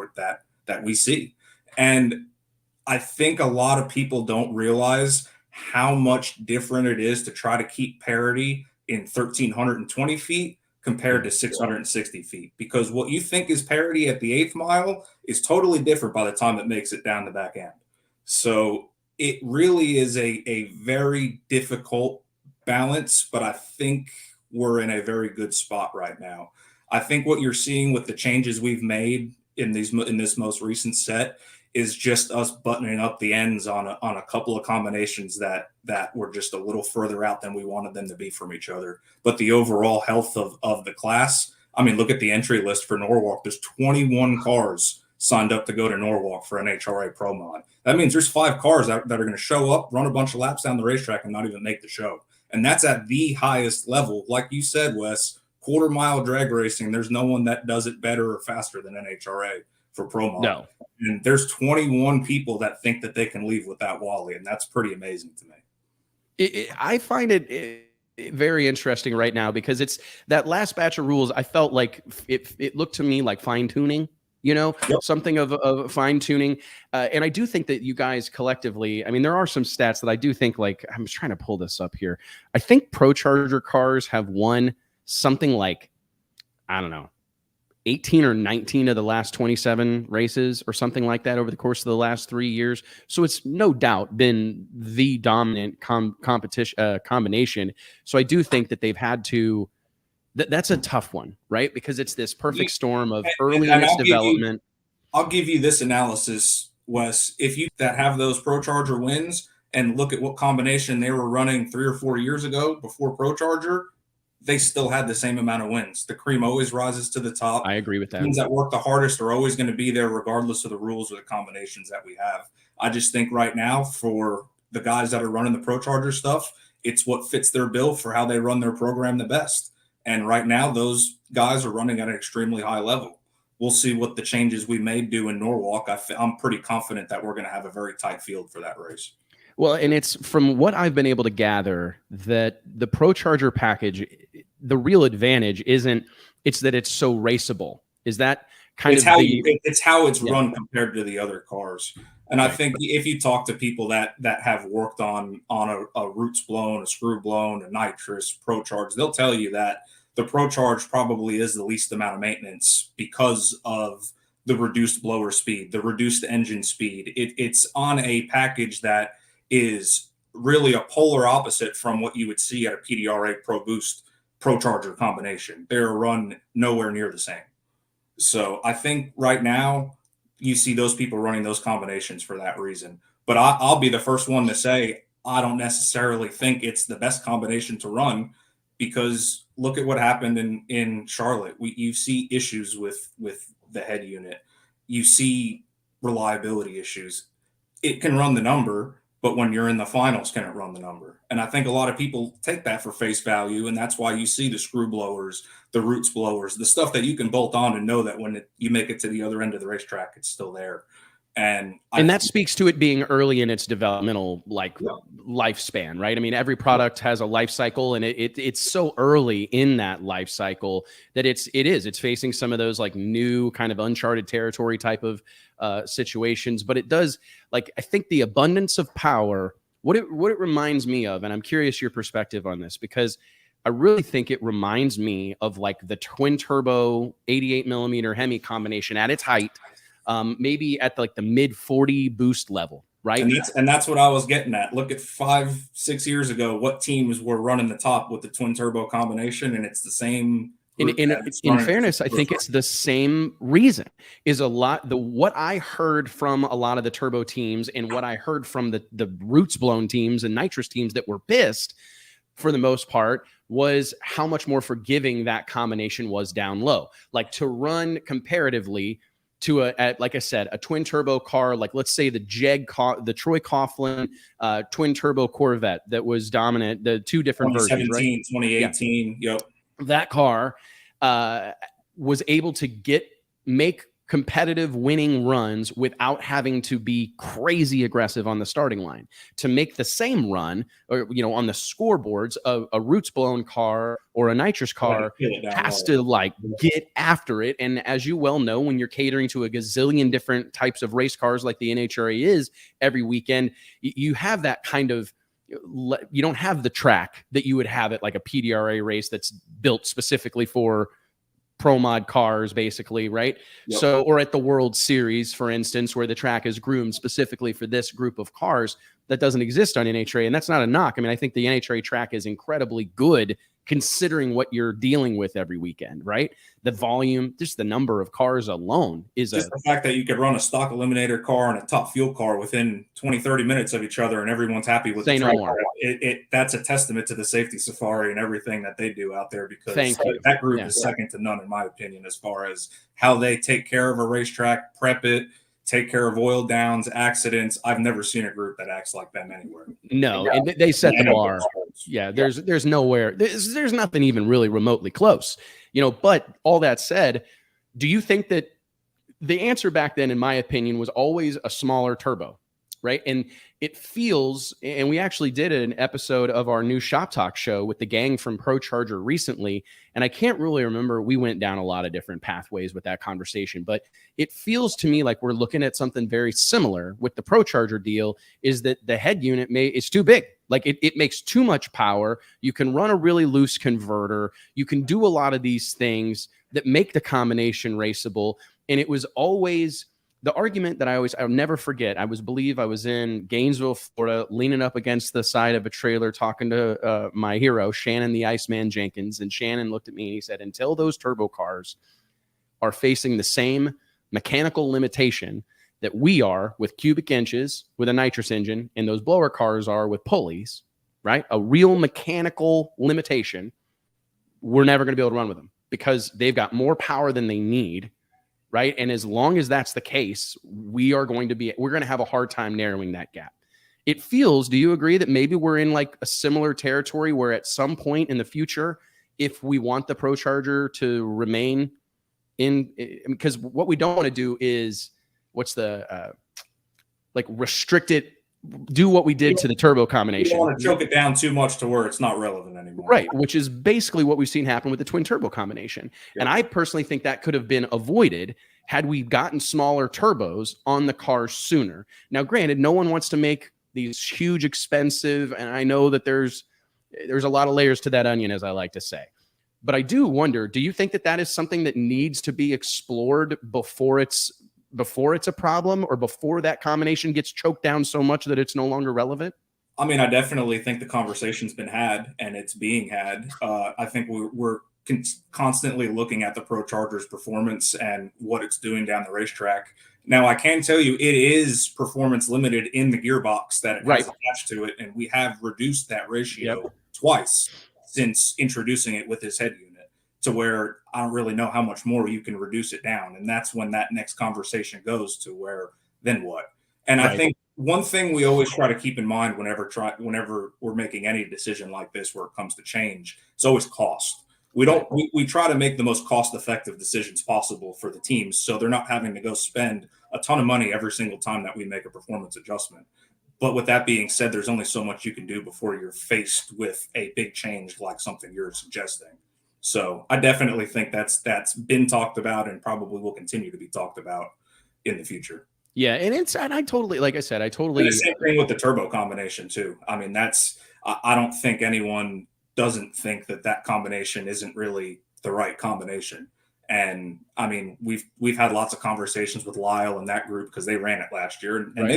we see. And I think a lot of people don't realize how much different it is to try to keep parity in 1,320 feet compared to 660 feet, because what you think is parity at the 8th mile is totally different by the time it makes it down the back end. So it really is a very difficult balance, but I think we're in a very good spot right now. I think what you're seeing with the changes we've made in this most recent set is just us buttoning up the ends on a couple of combinations that were just a little further out than we wanted them to be from each other. But the overall health of the class, I mean, look at the entry list for Norwalk. There's 21 cars signed up to go to Norwalk for NHRA Pro Mod. That means there's 5 cars that are going to show up, run a bunch of laps down the racetrack, and not even make the show. And that's at the highest level. Like you said, Wes, quarter-mile drag racing, there's no one that does it better or faster than NHRA for Pro Mod. No. And there's 21 people that think that they can leave without Wally, and that's pretty amazing to me. I find it very interesting right now, because it's that last batch of rules. I felt like it looked to me like fine-tuning, something of fine-tuning. And I do think that you guys collectively, I mean, there are some stats that I do think, like, I'm trying to pull this up here. I think ProCharger cars have won something like, I don't know, 18 or 19 of the last 27 races or something like that over the course of the last 3 years. So it's no doubt been the dominant combination. So I do think that they've had to, that's a tough one, right? Because it's this perfect storm of early in its development. I'll give you this analysis, Wes. If you that have those ProCharger wins and look at what combination they were running 3 or 4 years ago before ProCharger, they still had the same amount of wins. The cream always rises to the top. I agree with that. Teams that work the hardest are always going to be there regardless of the rules or the combinations that we have. I just think right now, for the guys that are running the ProCharger stuff, it's what fits their bill for how they run their program the best. And right now, those guys are running at an extremely high level. We'll see what the changes we may do in Norwalk. I'm pretty confident that we're going to have a very tight field for that race. Well, and it's from what I've been able to gather that the ProCharger package, the real advantage it's that it's so raceable. Is that it's how it's run compared to the other cars. And I think if you talk to people that have worked on a roots blown, a screw blown, a nitrous, ProCharge, they'll tell you that the ProCharge probably is the least amount of maintenance because of the reduced blower speed, the reduced engine speed. It's on a package that is really a polar opposite from what you would see at a PDRA Pro Boost ProCharger combination. They're run nowhere near the same. So I think right now you see those people running those combinations for that reason. But I'll be the first one to say I don't necessarily think it's the best combination to run, because look at what happened in Charlotte. You see issues with the head unit. You see reliability issues. It can run the number, but when you're in the finals, can it run the number? And I think a lot of people take that for face value, and that's why you see the screw blowers, the roots blowers, the stuff that you can bolt on and know that when you make it to the other end of the racetrack, it's still there. And that speaks to it being early in its developmental lifespan, right? I mean, every product has a life cycle, and it's so early in that life cycle that it's facing some of those like new kind of uncharted territory type of situations. But it does, like, I think the abundance of power, what it reminds me of, and I'm curious your perspective on this, because I really think it reminds me of like the twin turbo 88 millimeter Hemi combination at its height. Maybe at like the mid 40 boost level, right? And that's what I was getting at. Look at 5-6 years ago, what teams were running the top with the twin turbo combination, and it's the same. In fairness, I think it's the same reason. Is a lot what I heard from a lot of the turbo teams and what I heard from the roots blown teams and nitrous teams that were pissed for the most part was how much more forgiving that combination was down low. Like to run comparatively to like I said, a twin turbo car, like let's say the Troy Coughlin twin turbo Corvette that was dominant, the two different versions, right? 2018, 2018. Yeah. Yep. that car was able to make competitive winning runs without having to be crazy aggressive on the starting line. To make the same run, or on the scoreboards, a roots blown car or a nitrous car has to like get after it. And as you well know, when you're catering to a gazillion different types of race cars like the NHRA is every weekend, you have that kind of, you don't have the track that you would have at like a PDRA race that's built specifically for pro mod cars, basically, right? Yep. So, or at the World Series, for instance, where the track is groomed specifically for this group of cars, that doesn't exist on NHRA. And that's not a knock. I mean, I think the NHRA track is incredibly good considering what you're dealing with every weekend, right? The volume, just the number of cars alone is just the fact that you could run a stock eliminator car and a top fuel car within 20-30 minutes of each other and everyone's happy with the track. That's a testament to the safety safari and everything that they do out there, because that group is second to none, in my opinion, as far as how they take care of a racetrack, prep it, take care of oil downs, accidents. I've never seen a group that acts like them anywhere. No, and they set the bar. Yeah, there's nowhere, there's nothing even really remotely close, but all that said, do you think that the answer back then, in my opinion, was always a smaller turbo, right? And it feels, and we actually did an episode of our new Shop Talk show with the gang from ProCharger recently, and I can't really remember, we went down a lot of different pathways with that conversation, but it feels to me like we're looking at something very similar with the ProCharger deal, is that the head unit is too big. Like it makes too much power. You can run a really loose converter. You can do a lot of these things that make the combination raceable. And it was always the argument that I'll never forget. I believe I was in Gainesville, Florida, leaning up against the side of a trailer talking to my hero, Shannon the Iceman Jenkins. And Shannon looked at me and he said, until those turbo cars are facing the same mechanical limitation that we are with cubic inches with a nitrous engine, and those blower cars are with pulleys, right? A real mechanical limitation, we're never going to be able to run with them because they've got more power than they need, right? And as long as that's the case, we're going to have a hard time narrowing that gap. It feels, do you agree that maybe we're in like a similar territory where at some point in the future, if we want the ProCharger to remain in, because what we don't want to do is, what's the restrict it, do what we did to the turbo combination. You don't want to choke it down too much to where it's not relevant anymore. Right, which is basically what we've seen happen with the twin turbo combination. Yep. And I personally think that could have been avoided had we gotten smaller turbos on the cars sooner. Now, granted, no one wants to make these huge, expensive, and I know that there's a lot of layers to that onion, as I like to say. But I do wonder, do you think that is something that needs to be explored before it's a problem, or before that combination gets choked down so much that it's no longer relevant? I mean, I definitely think the conversation's been had and it's being had. I think we're constantly looking at the ProCharger's performance and what it's doing down the racetrack. Now, I can tell you it is performance limited in the gearbox that it has attached to it, and we have reduced that ratio twice since introducing it with this head unit, to where I don't really know how much more you can reduce it down. And that's when that next conversation goes to where, then what? And I think one thing we always try to keep in mind whenever we're making any decision like this, where it comes to change, it's always cost. We try to make the most cost-effective decisions possible for the teams, so they're not having to go spend a ton of money every single time that we make a performance adjustment. But with that being said, there's only so much you can do before you're faced with a big change like something you're suggesting. So I definitely think that's been talked about and probably will continue to be talked about in the future. Yeah, and I totally, like I said, I totally. And the same thing with the turbo combination too. I mean, I don't think anyone doesn't think that combination isn't really the right combination. And I mean, we've had lots of conversations with Lyle and that group because they ran it last year and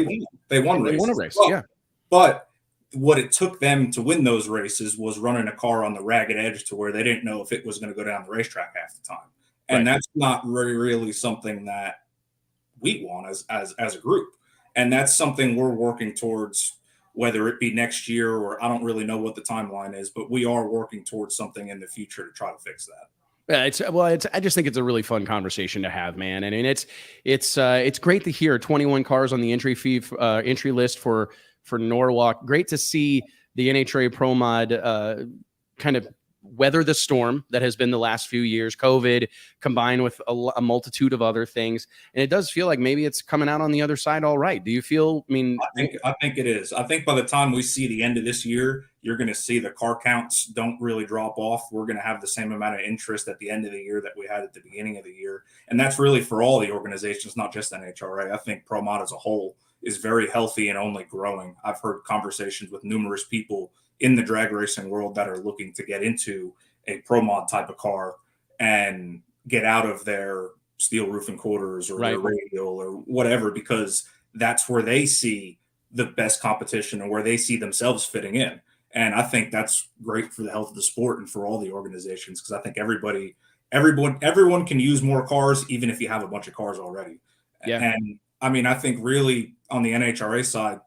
they won a race. Well, yeah. But what it took them to win those races was running a car on the ragged edge to where they didn't know if it was going to go down the racetrack half the time. And that's not really something that we want as a group. And that's something we're working towards, whether it be next year or I don't really know what the timeline is, but we are working towards something in the future to try to fix that. Yeah, I just think it's a really fun conversation to have, man. I mean, it's great to hear 21 cars on the entry list for Norwalk. Great to see the NHRA Pro Mod kind of weather the storm that has been the last few years, COVID combined with a multitude of other things. And it does feel like maybe it's coming out on the other side all right. Do you feel, I mean, I think it is. I think by the time we see the end of this year, you're going to see the car counts don't really drop off. We're going to have the same amount of interest at the end of the year that we had at the beginning of the year. And that's really for all the organizations, not just NHRA. I think Pro Mod as a whole is very healthy and only growing. I've heard conversations with numerous people in the drag racing world that are looking to get into a Pro Mod type of car and get out of their steel roofing quarters or their radial or whatever, because that's where they see the best competition and where they see themselves fitting in. And I think that's great for the health of the sport and for all the organizations, because I think everyone can use more cars, even if you have a bunch of cars already. Yeah. And I mean, I think really on the NHRA side,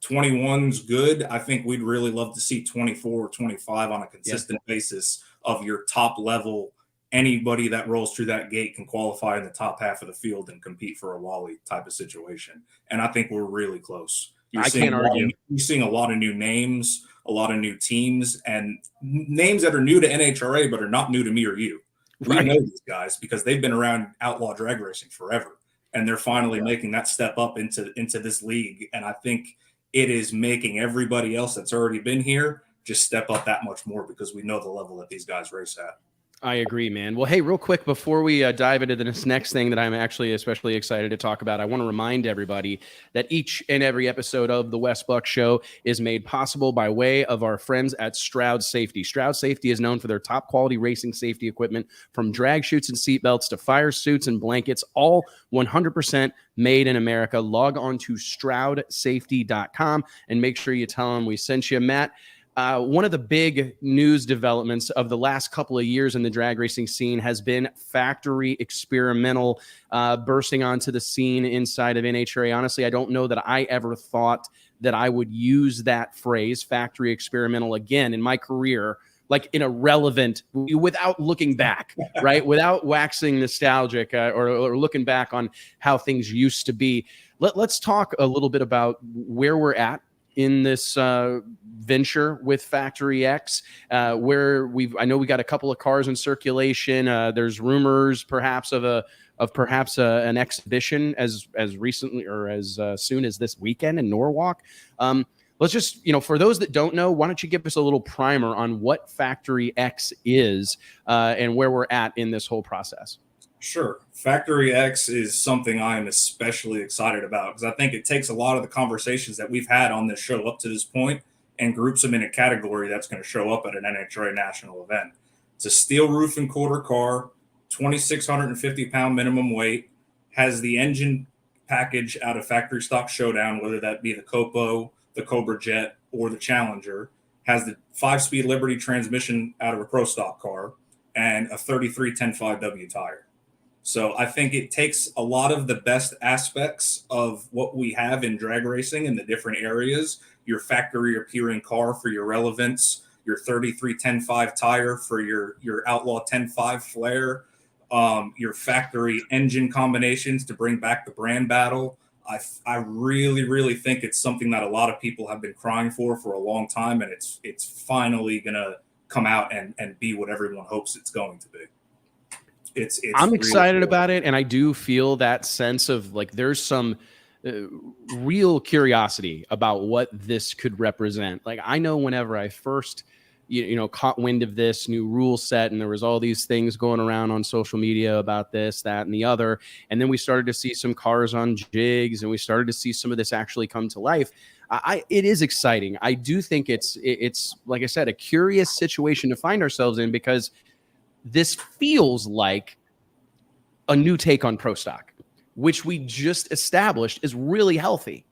21's good. I think we'd really love to see 24 or 25 on a consistent basis of your top level. Anybody that rolls through that gate can qualify in the top half of the field and compete for a Wally type of situation. And I think we're really close. I can't argue. You're seeing a lot of new names, a lot of new teams, and names that are new to NHRA but are not new to me or you. We know these guys because they've been around outlaw drag racing forever, and they're finally making that step up into this league. And I think it is making everybody else that's already been here just step up that much more, because we know the level that these guys race at. I agree, man. Well, hey, real quick, before we dive into this next thing that I'm actually especially excited to talk about, I want to remind everybody that each and every episode of the Wes Buck Show is made possible by way of our friends at Stroud Safety. Stroud Safety is known for their top quality racing safety equipment, from drag chutes and seatbelts to fire suits and blankets, all 100% made in America. Log on to StroudSafety.com and make sure you tell them we sent you. Matt, one of the big news developments of the last couple of years in the drag racing scene has been factory experimental bursting onto the scene inside of NHRA. Honestly, I don't know that I ever thought that I would use that phrase, factory experimental, again in my career, like in a relevant, without looking back, right? Without waxing nostalgic or looking back on how things used to be. Let's talk a little bit about where we're at in this venture with Factory X, where I know we got a couple of cars in circulation. There's rumors perhaps of an exhibition as recently or as soon as this weekend in Norwalk. Let's just, for those that don't know, why don't you give us a little primer on what Factory X is and where we're at in this whole process? Sure. Factory X is something I am especially excited about, because I think it takes a lot of the conversations that we've had on this show up to this point and groups them in a category that's going to show up at an NHRA national event. It's a steel roof and quarter car, 2,650 pound minimum weight, has the engine package out of factory stock Showdown, whether that be the Copo, the Cobra Jet, or the Challenger, has the 5-speed Liberty transmission out of a Pro Stock car, and a 33 10.5W tire. So I think it takes a lot of the best aspects of what we have in drag racing in the different areas, your factory appearing car for your relevance, your 33 10.5 tire for your outlaw 10.5 flare, your factory engine combinations to bring back the brand battle. I really, really think it's something that a lot of people have been crying for a long time, and it's finally going to come out and be what everyone hopes it's going to be. I'm excited about it, and I do feel that sense of like there's some real curiosity about what this could represent. Like, I know whenever I first caught wind of this new rule set, and there was all these things going around on social media about this, that, and the other, and then we started to see some cars on jigs, and we started to see some of this actually come to life. It is exciting. I do think it's like I said, a curious situation to find ourselves in, because this feels like a new take on Pro Stock, which we just established is really healthy.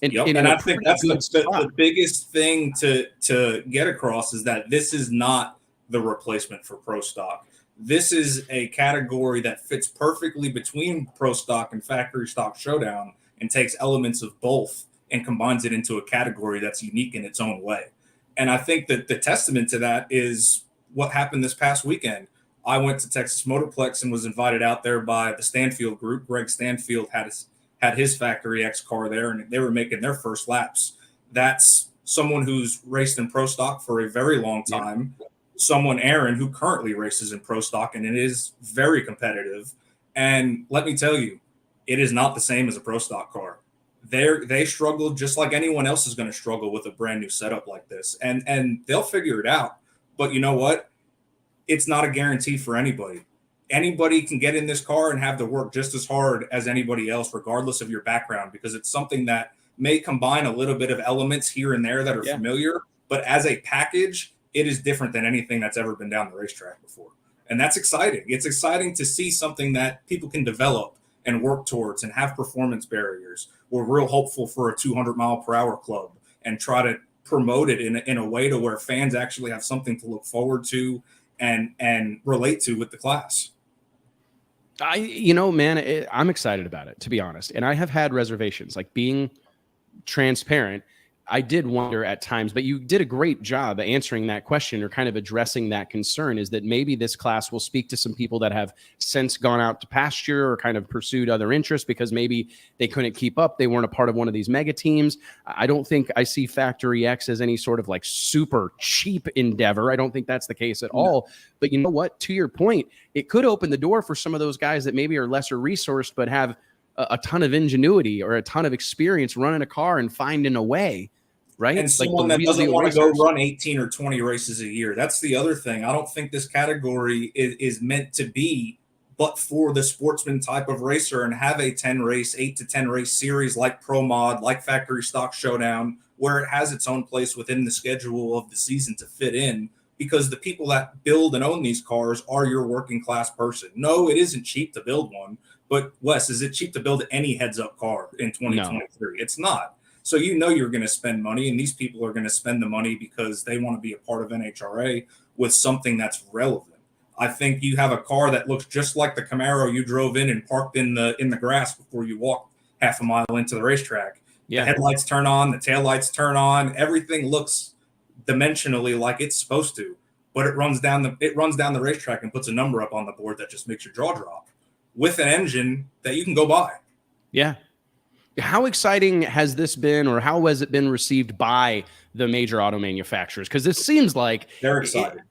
And I think that's the biggest thing to get across, is that this is not the replacement for Pro Stock. This is a category that fits perfectly between Pro Stock and Factory Stock Showdown, and takes elements of both and combines it into a category that's unique in its own way. And I think that the testament to that is what happened this past weekend. I went to Texas Motorplex and was invited out there by the Stanfield group. Greg Stanfield had his Factory X car there, and they were making their first laps. That's someone who's raced in Pro Stock for a very long time, someone, Aaron, who currently races in pro stock, and it is very competitive. And let me tell you, it is not the same as a pro stock car. They struggle just like anyone else is going to struggle with a brand new setup like this, and they'll figure it out. But you know what? It's not a guarantee for anybody. Anybody can get in this car and have to work just as hard as anybody else, regardless of your background, because it's something that may combine a little bit of elements here and there that are familiar, but as a package, it is different than anything that's ever been down the racetrack before. And that's exciting. It's exciting to see something that people can develop and work towards and have performance barriers. We're real hopeful for a 200-mile-per-hour club and try to promote it in a way to where fans actually have something to look forward to and relate to with the class. I'm excited about it, to be honest. And I have had reservations, like being transparent. I did wonder at times, but you did a great job answering that question or kind of addressing that concern, is that maybe this class will speak to some people that have since gone out to pasture or kind of pursued other interests because maybe they couldn't keep up. They weren't a part of one of these mega teams. I don't think I see Factory X as any sort of like super cheap endeavor. I don't think that's the case at all. But you know what? To your point, it could open the door for some of those guys that maybe are lesser resourced, but have a ton of ingenuity or a ton of experience running a car and finding a way, right? And someone that doesn't want to go run 18 or 20 races a year. That's the other thing. I don't think this category is meant to be but for the sportsman type of racer and have a 8 to 10 race series like Pro Mod, like Factory Stock Showdown, where it has its own place within the schedule of the season to fit in, because the people that build and own these cars are your working class person. No, it isn't cheap to build one. But Wes, is it cheap to build any heads-up car in 2023? No. It's not. So you're going to spend money, and these people are going to spend the money because they want to be a part of NHRA with something that's relevant. I think you have a car that looks just like the Camaro you drove in and parked in the grass before you walked half a mile into the racetrack. Yeah. The headlights turn on, the taillights turn on, everything looks dimensionally like it's supposed to, but it runs down the racetrack and puts a number up on the board that just makes your jaw drop, with an engine that you can go buy. Yeah. How exciting has this been, or how has it been received by the major auto manufacturers? Because this seems like they're excited.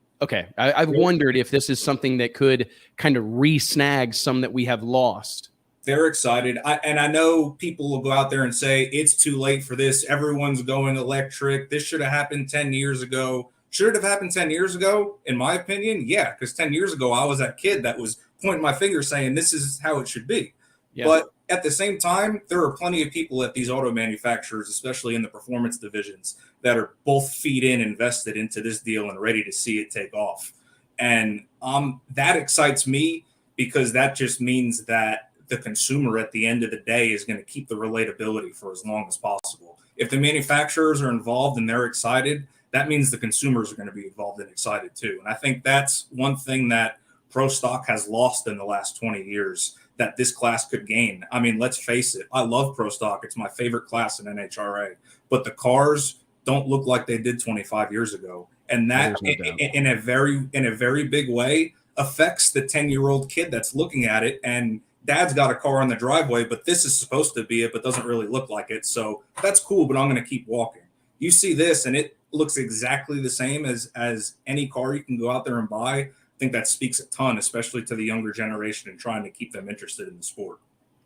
I've wondered if this is something that could kind of re-snag some that we have lost. They're excited. I know people will go out there and say, it's too late for this. Everyone's going electric. This should have happened 10 years ago. Should it have happened 10 years ago? In my opinion, yeah, because 10 years ago, I was that kid that was pointing my finger saying this is how it should be. Yeah. But at the same time, there are plenty of people at these auto manufacturers, especially in the performance divisions, that are both feet in invested into this deal and ready to see it take off. And that excites me, because that just means that the consumer at the end of the day is going to keep the relatability for as long as possible. If the manufacturers are involved and they're excited, that means the consumers are going to be involved and excited too. And I think that's one thing that Pro Stock has lost in the last 20 years that this class could gain. I mean, let's face it. I love Pro Stock. It's my favorite class in NHRA, but the cars don't look like they did 25 years ago. And that in a very big way affects the 10-year-old kid that's looking at it, and dad's got a car in the driveway, but this is supposed to be it, but doesn't really look like it. So that's cool, but I'm going to keep walking. You see this and it looks exactly the same as any car you can go out there and buy. I think that speaks a ton, especially to the younger generation, and trying to keep them interested in the sport.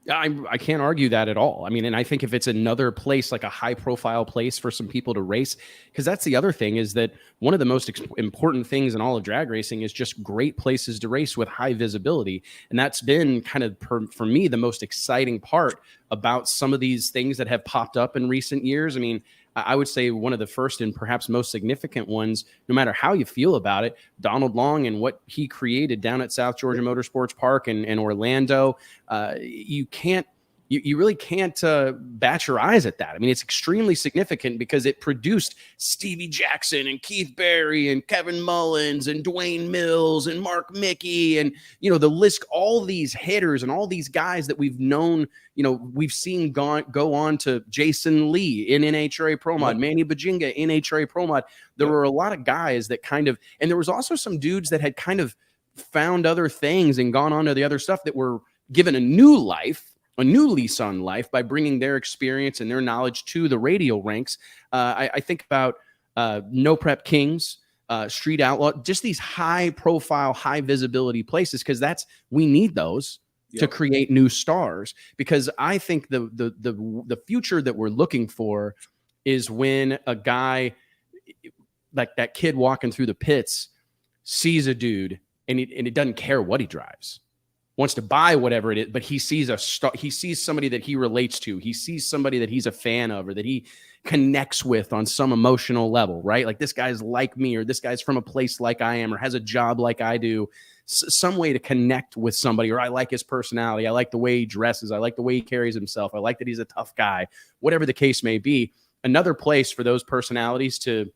I can't argue that at all. I mean, and I think if it's another place, like a high profile place for some people to race, because that's the other thing, is that one of the most important things in all of drag racing is just great places to race with high visibility. And that's been kind of, for me, the most exciting part about some of these things that have popped up in recent years. I mean, I would say one of the first and perhaps most significant ones, no matter how you feel about it, Donald Long and what he created down at South Georgia Motorsports Park and Orlando. You really can't bat your eyes at that. I mean, it's extremely significant because it produced Stevie Jackson and Keith Barry and Kevin Mullins and Dwayne Mills and Mark Mickey and, the list, all these hitters and all these guys that we've known, we've seen go on to Jason Lee in NHRA Pro Mod, Manny Bajinga in NHRA Pro Mod. There were a lot of guys that and there was also some dudes that had kind of found other things and gone on to the other stuff that were given a new lease on life by bringing their experience and their knowledge to the radial ranks. I think about No Prep Kings. Street Outlaw, just these high profile, high visibility places, because we need those to create new stars. Because I think the future that we're looking for is when a guy like that kid walking through the pits sees a dude and it doesn't care what he drives, wants to buy whatever it is, but he sees a star, he sees somebody that he relates to, he sees somebody that he's a fan of or that he connects with on some emotional level, right? Like, this guy's like me, or this guy's from a place like I am, or has a job like I do, some way to connect with somebody, or I like his personality, I like the way he dresses, I like the way he carries himself, I like that he's a tough guy, whatever the case may be. Another place for those personalities to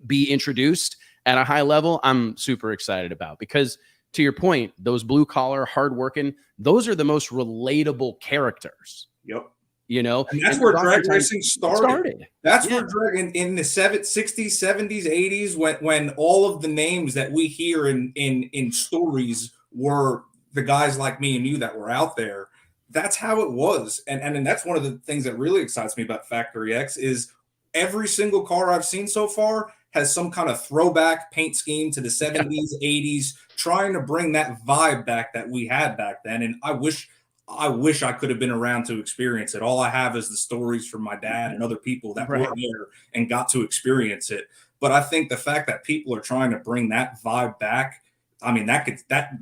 be introduced at a high level, I'm super excited about, because to your point, those blue collar, hardworking, those are the most relatable characters. Yep. You know, and that's where drag racing started. That's where drag in the 60s, 70s, 80s, when all of the names that we hear in stories were the guys like me and you that were out there. That's how it was. And that's one of the things that really excites me about Factory X is every single car I've seen so far has some kind of throwback paint scheme to the 70s, 80s, trying to bring that vibe back that we had back then. And I wish I could have been around to experience it. All I have is the stories from my dad and other people that were there and got to experience it. But I think the fact that people are trying to bring that vibe back, I mean, that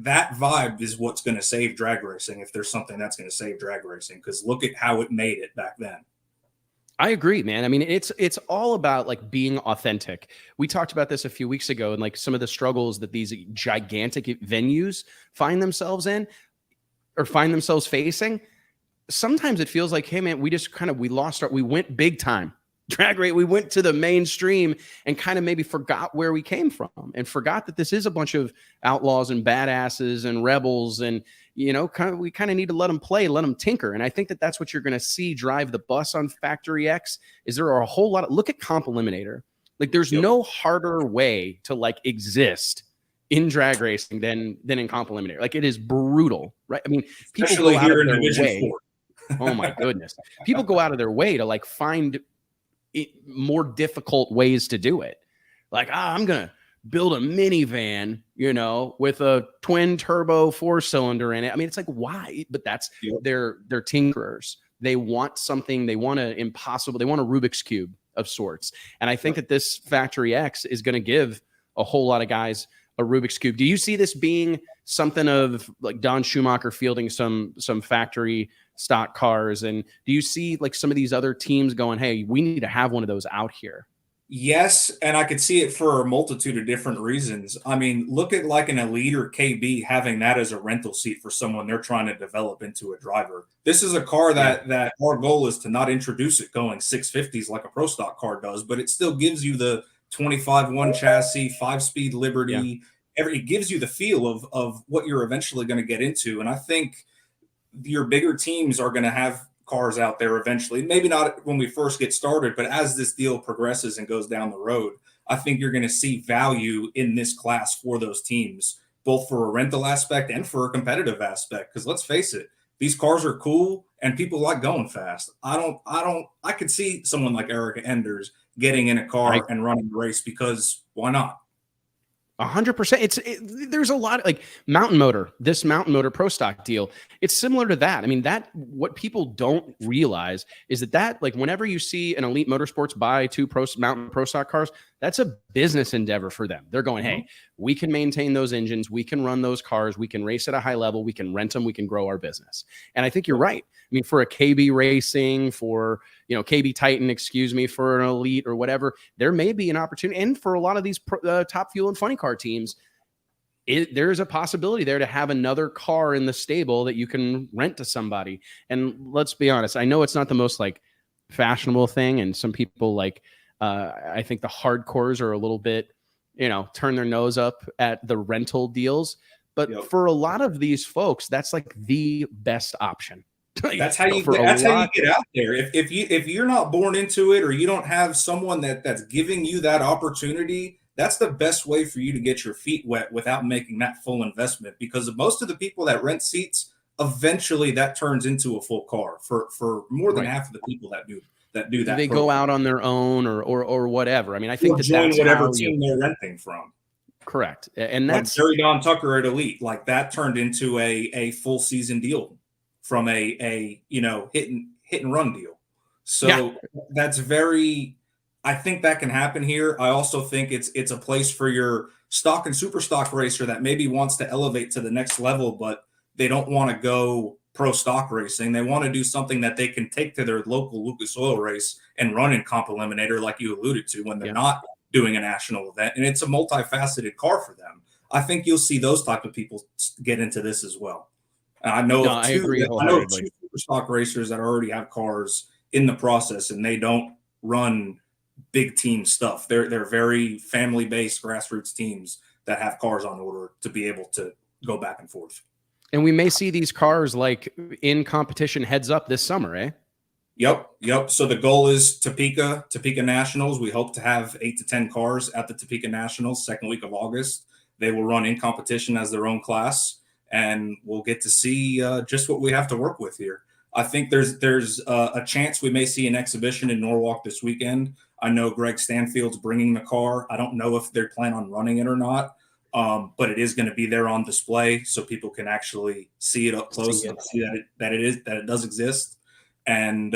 vibe is what's going to save drag racing, if there's something that's going to save drag racing, because look at how it made it back then. I agree, man. I mean, it's all about like being authentic. We talked about this a few weeks ago, and like some of the struggles that these gigantic venues find themselves in or find themselves facing. Sometimes it feels like, hey man, we went big time drag race. We went to the mainstream and kind of maybe forgot where we came from and forgot that this is a bunch of outlaws and badasses and rebels. And, you know, we kind of need to let them play, let them tinker. And I think that that's what you're going to see drive the bus on Factory X. Is there are a whole lot of, look at Comp Eliminator. Like, there's no harder way to like exist in drag racing than in Comp Eliminator. Like, it is brutal, right? I mean, people especially go out here of in their Division way. 4. Oh my goodness. People go out of their way to like find more difficult ways to do it. Like, I'm going to build a minivan, you know, with a twin turbo 4-cylinder in it. I mean, it's like, why? But that's they're tinkerers. They want something, they want a Rubik's Cube of sorts. And I think that this Factory X is going to give a whole lot of guys a Rubik's Cube. Do you see this being something of like Don Schumacher fielding some factory stock cars? And do you see like some of these other teams going, hey, we need to have one of those out here? Yes, and I could see it for a multitude of different reasons. I mean, look at like an Elite or KB having that as a rental seat for someone they're trying to develop into a driver. This is a car that our goal is to not introduce it going 650s like a Pro Stock car does, but it still gives you the 25-1 chassis, 5-speed Liberty. It gives you the feel of what you're eventually going to get into. And I think your bigger teams are going to have cars out there eventually. Maybe not when we first get started, but as this deal progresses and goes down the road, I think you're going to see value in this class for those teams, both for a rental aspect and for a competitive aspect. Because let's face it, these cars are cool and people like going fast. I could see someone like Erica Enders getting in a car and running a race, because why not? 100%. There's a lot of like this Mountain Motor Pro Stock deal. It's similar to that. I mean, what people don't realize is that like whenever you see an Elite Motorsports buy 2 Mountain Pro Stock cars, that's a business endeavor for them. They're going, hey, we can maintain those engines, we can run those cars, we can race at a high level, we can rent them, we can grow our business. And I think you're right. I mean, for a KB Racing, for, you know, KB Titan, for an Elite or whatever, there may be an opportunity. And for a lot of these Top Fuel and Funny Car teams, there's a possibility there to have another car in the stable that you can rent to somebody. And let's be honest, I know it's not the most like fashionable thing, and some people like, I think the hardcores are a little bit, you know, turn their nose up at the rental deals. But for a lot of these folks, that's like the best option. That's how you get out there. If you're not born into it, or you don't have someone that's giving you that opportunity, that's the best way for you to get your feet wet without making that full investment. Because most of the people that rent seats, eventually that turns into a full car for more than half of the people that that do Do that. they go out on their own or whatever? I mean, I think or join that's whatever how team they're renting from. Correct. And Like that's Jerry Don Tucker at Elite, like that turned into a full season deal from a hit and run deal. So that's I think that can happen here. I also think it's a place for your stock and super stock racer that maybe wants to elevate to the next level, but they don't want to go pro stock racing. They want to do something that they can take to their local Lucas Oil race and run in Comp Eliminator, like you alluded to, when they're not doing a national event. And it's a multifaceted car for them. I think you'll see those type of people get into this as well. I know two super stock racers that already have cars in the process, and they don't run big team stuff. They're very family-based grassroots teams that have cars on order to be able to go back and forth. And we may see these cars like in competition heads up this summer, eh? Yep. So the goal is Topeka Nationals. We hope to have 8 to 10 cars at the Topeka Nationals, second week of August. They will run in competition as their own class, and we'll get to see just what we have to work with here. I think there's a chance we may see an exhibition in Norwalk this weekend. I know Greg Stanfield's bringing the car. I don't know if they're planning on running it or not, but it is going to be there on display so people can actually see it up close and see that it does exist, and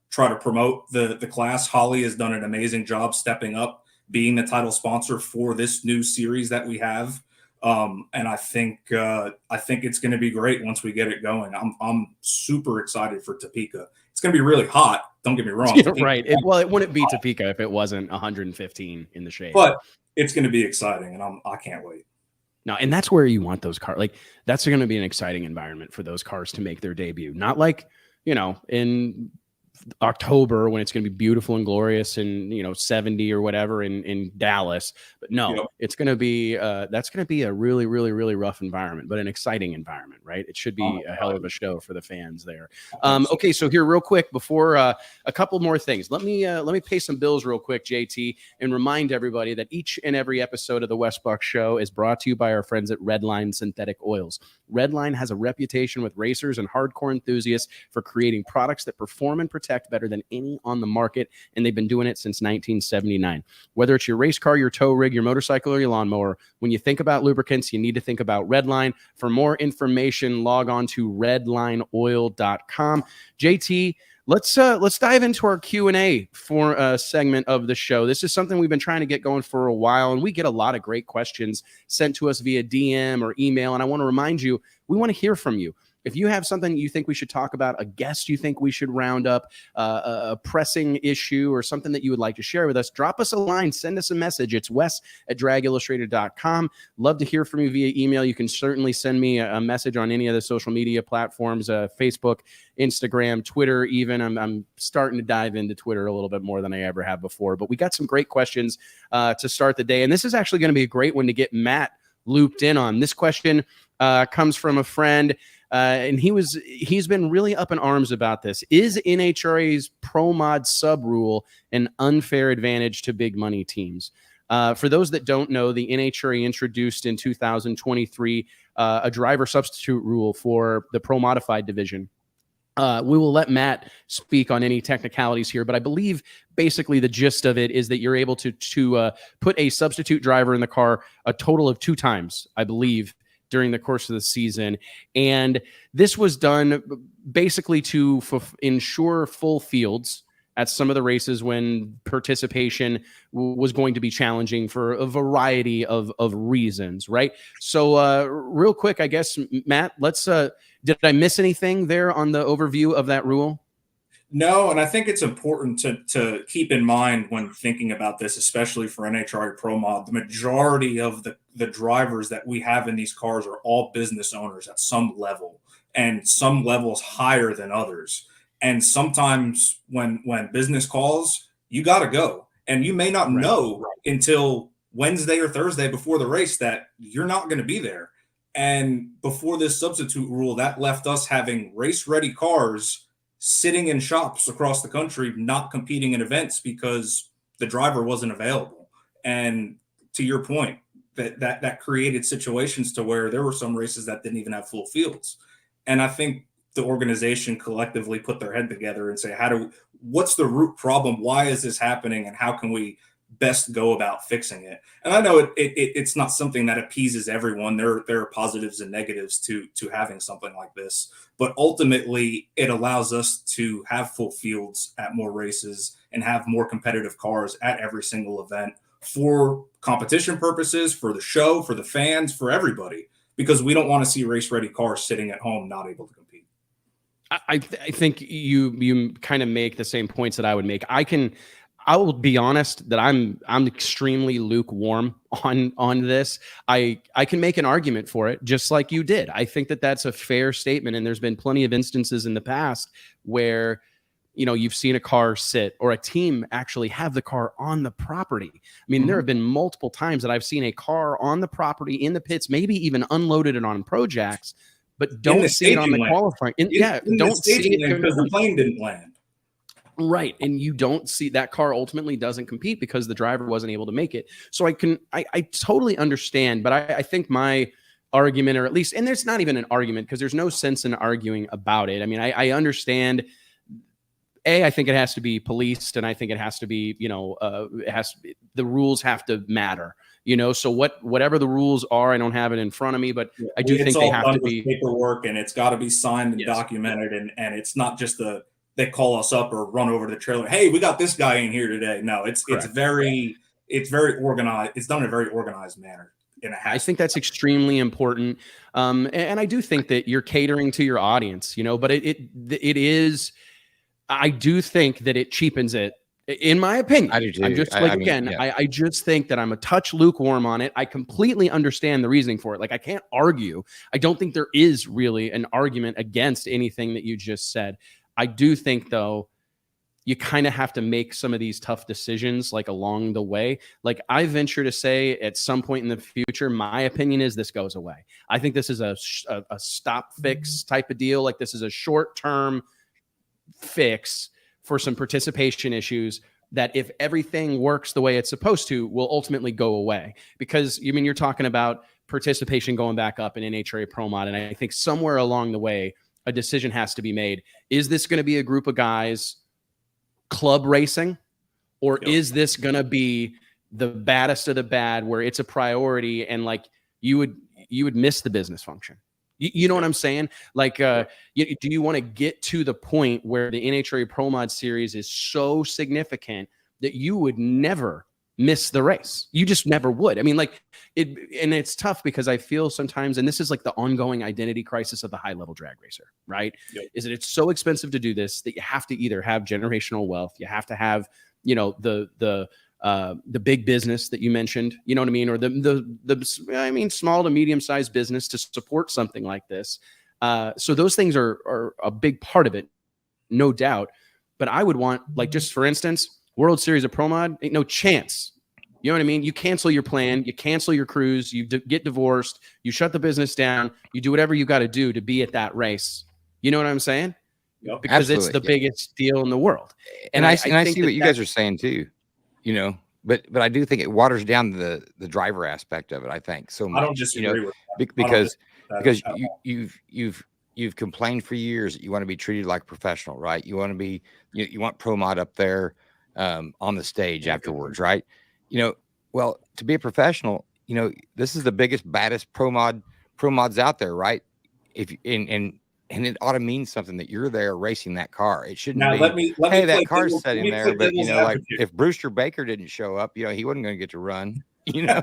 try to promote the class. Holly has done an amazing job stepping up, being the title sponsor for this new series that we have. And I think it's going to be great once we get it going. I'm super excited for Topeka. It's going to be really hot. Don't get me wrong. Right. It wouldn't be Topeka if it wasn't 115 in the shade. But it's going to be exciting, and I can't wait. No, and that's where you want those cars. Like, that's going to be an exciting environment for those cars to make their debut. Not like, in October when it's going to be beautiful and glorious and 70 or whatever in Dallas, but no, it's going to be that's going to be a really, really, really rough environment, but an exciting environment, right? It should be a hell of a show for the fans there. Okay, so here real quick before a couple more things, let me pay some bills real quick, JT, and remind everybody that each and every episode of the Wes Buck Show is brought to you by our friends at Redline Synthetic Oils. Redline has a reputation with racers and hardcore enthusiasts for creating products that perform and protect better than any on the market, and they've been doing it since 1979. Whether it's your race car, your tow rig, your motorcycle, or your lawnmower, when you think about lubricants, you need to think about Redline. For more information, log on to redlineoil.com. JT, let's dive into our Q&A for segment of the show. This is something we've been trying to get going for a while, and we get a lot of great questions sent to us via DM or email, and I want to remind you, we want to hear from you. If you have something you think we should talk about, a guest you think we should round up, a pressing issue, or something that you would like to share with us, drop us a line, send us a message. It's wes@dragillustrated.com. Love to hear from you via email. You can certainly send me a message on any of the social media platforms, Facebook, Instagram, Twitter even. I'm starting to dive into Twitter a little bit more than I ever have before. But we got some great questions to start the day. And this is actually going to be a great one to get Matt looped in on. This question comes from a friend. And he's been really up in arms about this. Is NHRA's Pro Mod sub rule an unfair advantage to big money teams? For those that don't know, the NHRA introduced in 2023 a driver substitute rule for the Pro Modified division. We will let Matt speak on any technicalities here, but I believe basically the gist of it is that you're able to put a substitute driver in the car a total of 2 times, I believe, during the course of the season. And this was done basically to ensure full fields at some of the races when participation was going to be challenging for a variety of reasons, right? So real quick, I guess, Matt, did I miss anything there on the overview of that rule? No, and I think it's important to keep in mind when thinking about this, especially for NHRA Pro Mod, the majority of the drivers that we have in these cars are all business owners at some level, and some levels higher than others. And sometimes when business calls, you got to go. And you may not know until Wednesday or Thursday before the race that you're not going to be there. And before this substitute rule, that left us having race-ready cars sitting in shops across the country, not competing in events because the driver wasn't available. And to your point, that created situations to where there were some races that didn't even have full fields. And I think the organization collectively put their head together and say, what's the root problem? Why is this happening? And how can we best go about fixing it? And I know it's not something that appeases everyone. There are positives and negatives to having something like this, but ultimately it allows us to have full fields at more races and have more competitive cars at every single event for competition purposes, for the show, for the fans, for everybody, because we don't want to see race ready cars sitting at home not able to compete. I think you kind of make the same points that I would make. I will be honest that I'm extremely lukewarm on this. I can make an argument for it just like you did. I think that that's a fair statement. And there's been plenty of instances in the past where, you know, you've seen a car sit or a team actually have the car on the property. I mean, there have been multiple times that I've seen a car on the property in the pits, maybe even unloaded it on Projects, but don't see it on the qualifying. Don't see it because the plane didn't land. Right. And you don't see that car ultimately doesn't compete because the driver wasn't able to make it. So I totally understand, but I think my argument, or at least, and there's not even an argument because there's no sense in arguing about it. I mean, I understand. I think it has to be policed, and I think it has to be, you know, the rules have to matter, you know. So whatever the rules are, I don't have it in front of me, but I do think they have to be paperwork, and it's got to be signed and documented, and it's not just they call us up or run over to the trailer. Hey, we got this guy in here today. No, it's very organized. It's done in a very organized manner. I think that's extremely important, and I do think that you're catering to your audience, you know. But it is. I do think that it cheapens it, in my opinion. I do too. I'm just I just think that I'm a touch lukewarm on it. I completely understand the reasoning for it. Like, I can't argue. I don't think there is really an argument against anything that you just said. I do think, though, you kind of have to make some of these tough decisions, like, along the way. Like, I venture to say at some point in the future, my opinion is this goes away. I think this is a stop fix type of deal. Like, this is a short-term fix for some participation issues that, if everything works the way it's supposed to, will ultimately go away. Because, I mean, you're talking about participation going back up in NHRA Pro Mod, and I think somewhere along the way, a decision has to be made. Is this going to be a group of guys club racing, or is this going to be the baddest of the bad, where it's a priority and, like, you would miss the business function? You know what I'm saying? Like, do you want to get to the point where the NHRA Pro Mod series is so significant that you would never miss the race? You just never would. I mean, like, and it's tough because I feel sometimes, and this is like the ongoing identity crisis of the high level drag racer, right? Yep. Is that it's so expensive to do this that you have to either have generational wealth, you have to have, you know, the big business that you mentioned, you know what I mean? Or the small to medium sized business to support something like this. So those things are a big part of it, no doubt. But I would want, like, just for instance, World Series of Pro Mod, ain't no chance. You know what I mean? You cancel your plan, you cancel your cruise, you get divorced, you shut the business down, you do whatever you got to do to be at that race. You know what I'm saying? Yep. Because it's the biggest deal in the world. And I see what you guys are saying too. You know, but I do think it waters down the driver aspect of it. I think so much. I don't disagree with that. because you've complained for years that you want to be treated like a professional, right? You want to be you want Pro Mod up there on the stage afterwards, right? You know, well, to be a professional, you know, this is the biggest, baddest pro mods out there, right? And it ought to mean something that you're there racing that car. It shouldn't be, let me that car's sitting there. But, you know, like, if Brewster Baker didn't show up, you know, he wasn't going to get to run, you know.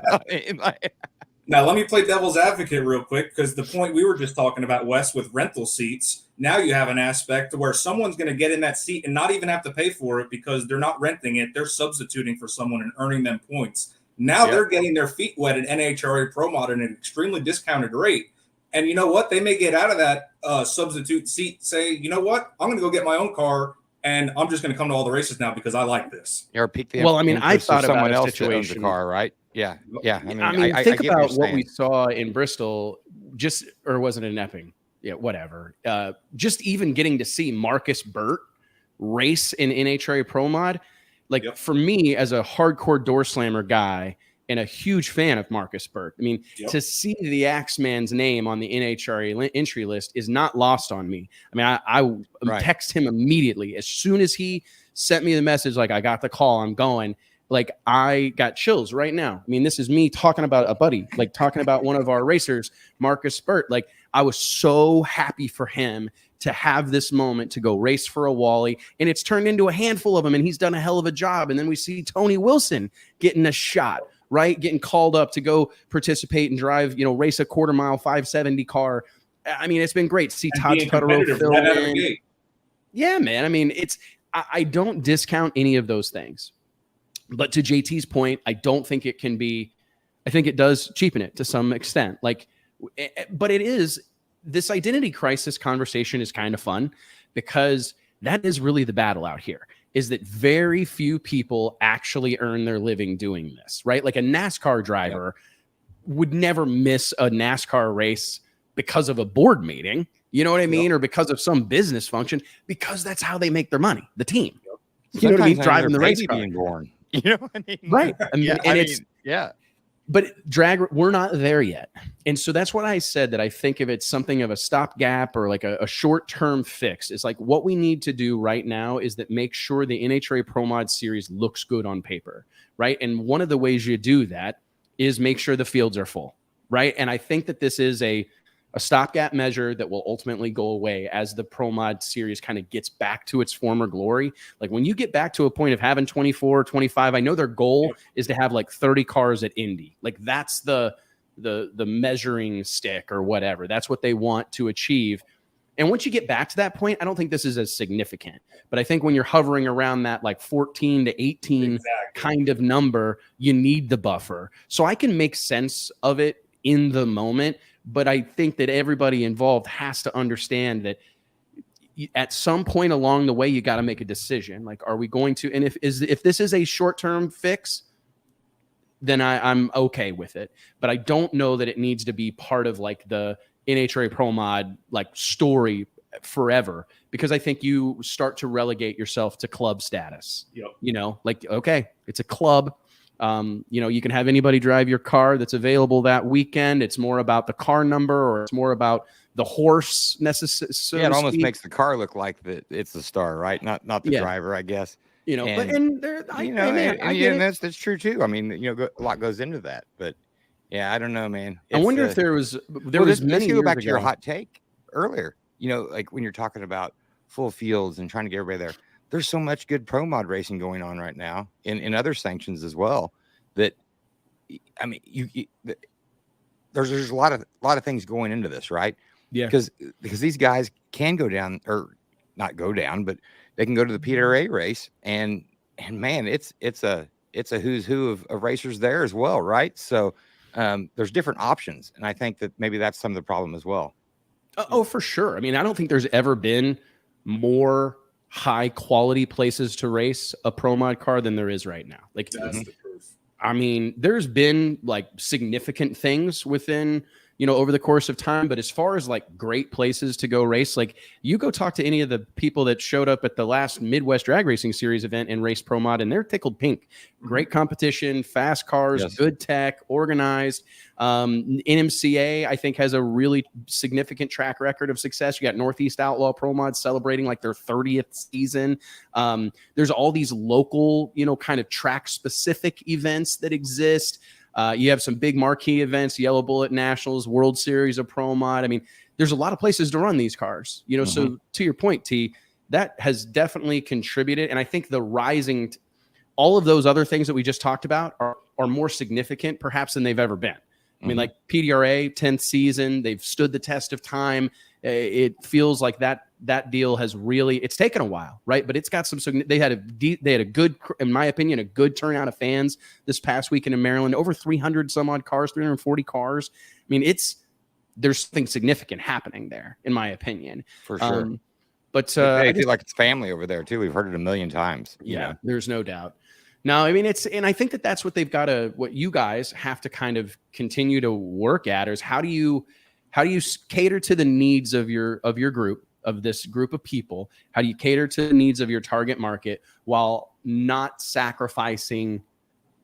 Now, let me play devil's advocate real quick, because the point we were just talking about, Wes, with rental seats, now you have an aspect to where someone's going to get in that seat and not even have to pay for it because they're not renting it. They're substituting for someone and earning them points. Now they're getting their feet wet at NHRA Pro Mod at an extremely discounted rate. And you know what? They may get out of that substitute seat, say, you know what? I'm going to go get my own car, and I'm just going to come to all the races now because I like this. Or pick the well, I mean, I thought someone about a else owns the car, right? Yeah. I mean, think about what we saw in Bristol, or was it in Epping? Yeah, whatever. Just even getting to see Marcus Burt race in NHRA Pro Mod, like, for me as a hardcore door slammer guy, and a huge fan of Marcus Burt. I mean, to see the Axeman's name on the NHRA entry list is not lost on me. I mean, I text him immediately. As soon as he sent me the message, like, I got the call, I'm going, like, I got chills right now. I mean, this is me talking about a buddy, like talking about one of our racers, Marcus Burt. Like, I was so happy for him to have this moment to go race for a Wally, and it's turned into a handful of them, and he's done a hell of a job. And then we see Tony Wilson getting a shot, right? Getting called up to go participate and drive, race a quarter mile 570 car. I mean, it's been great to see Todd Scudero fill in. Yeah, man. I mean, I don't discount any of those things. But to JT's point, I don't think it can be, I think it does cheapen it to some extent. Like, but it is, this identity crisis conversation is kind of fun, because that is really the battle out here, is that very few people actually earn their living doing this, right? Like a NASCAR driver would never miss a NASCAR race because of a board meeting, you know what I mean? Or because of some business function, because that's how they make their money, the team. You know what I mean? Driving the race car. Being born. You know what I mean? Right. Yeah. But drag, we're not there yet. And so that's what I said, that I think of it something of a stopgap or like a short-term fix. It's like, what we need to do right now is that make sure the NHRA Pro Mod series looks good on paper, right? And one of the ways you do that is make sure the fields are full, right? And I think that this is a stopgap measure that will ultimately go away as the Pro Mod series kind of gets back to its former glory. Like when you get back to a point of having 24, 25, I know their goal is to have like 30 cars at Indy. Like that's the measuring stick or whatever. That's what they want to achieve. And once you get back to that point, I don't think this is as significant. But I think when you're hovering around that like 14 to 18 kind of number, you need the buffer. So I can make sense of it in the moment. But I think that everybody involved has to understand that at some point along the way, you got to make a decision. Like, are we going to, and if this is a short-term fix, then I'm okay with it. But I don't know that it needs to be part of like the NHRA Pro Mod like story forever, because I think you start to relegate yourself to club status. Like, okay, it's a club. You can have anybody drive your car that's available that weekend. It's more about the car number, or it's more about the horse necessarily. Yeah, it almost makes the car look like it's the star, right? Not the driver, I guess. That's true too. I mean, a lot goes into that, but yeah, I don't know, man. I wonder if there was many. Let's go back to your hot take earlier. Like when you're talking about full fields and trying to get everybody there. There's so much good pro mod racing going on right now in other sanctions as well, that I mean, there's a lot of things going into this, right? Yeah. Because these guys can go down, or not go down, but they can go to the PDRA race, and man, it's a who's who of racers there as well, right? So there's different options, and I think that maybe that's some of the problem as well. Oh, for sure. I mean, I don't think there's ever been more high quality places to race a pro mod car than there is right now. Like, that's the proof. I mean, there's been like significant things within, over the course of time, but as far as like great places to go race, like you go talk to any of the people that showed up at the last Midwest Drag Racing Series event and race pro mod, and they're tickled pink. Great competition, fast cars, good tech, organized. NMCA, I think, has a really significant track record of success. You got Northeast Outlaw Pro Mod celebrating like their 30th season. There's all these local, kind of track specific events that exist. You have some big marquee events, Yellow Bullet Nationals, World Series of Pro Mod. I mean, there's a lot of places to run these cars, So to your point, T, that has definitely contributed. And I think the rising, all of those other things that we just talked about are more significant perhaps than they've ever been. I mean, like PDRA, 10th season, they've stood the test of time. It feels like that deal has really, it's taken a while, right? But it's got some, they had a good, in my opinion, a good turnout of fans this past weekend in Maryland, over 300 some odd cars, 340 cars. I mean, there's something significant happening there, in my opinion. For sure. But I feel like it's family over there too. We've heard it a million times. Yeah, there's no doubt. No, I mean, and I think that's what they've got what you guys have to kind of continue to work at, is how do you cater to the needs of your group, of this group of people? How do you cater to the needs of your target market while not sacrificing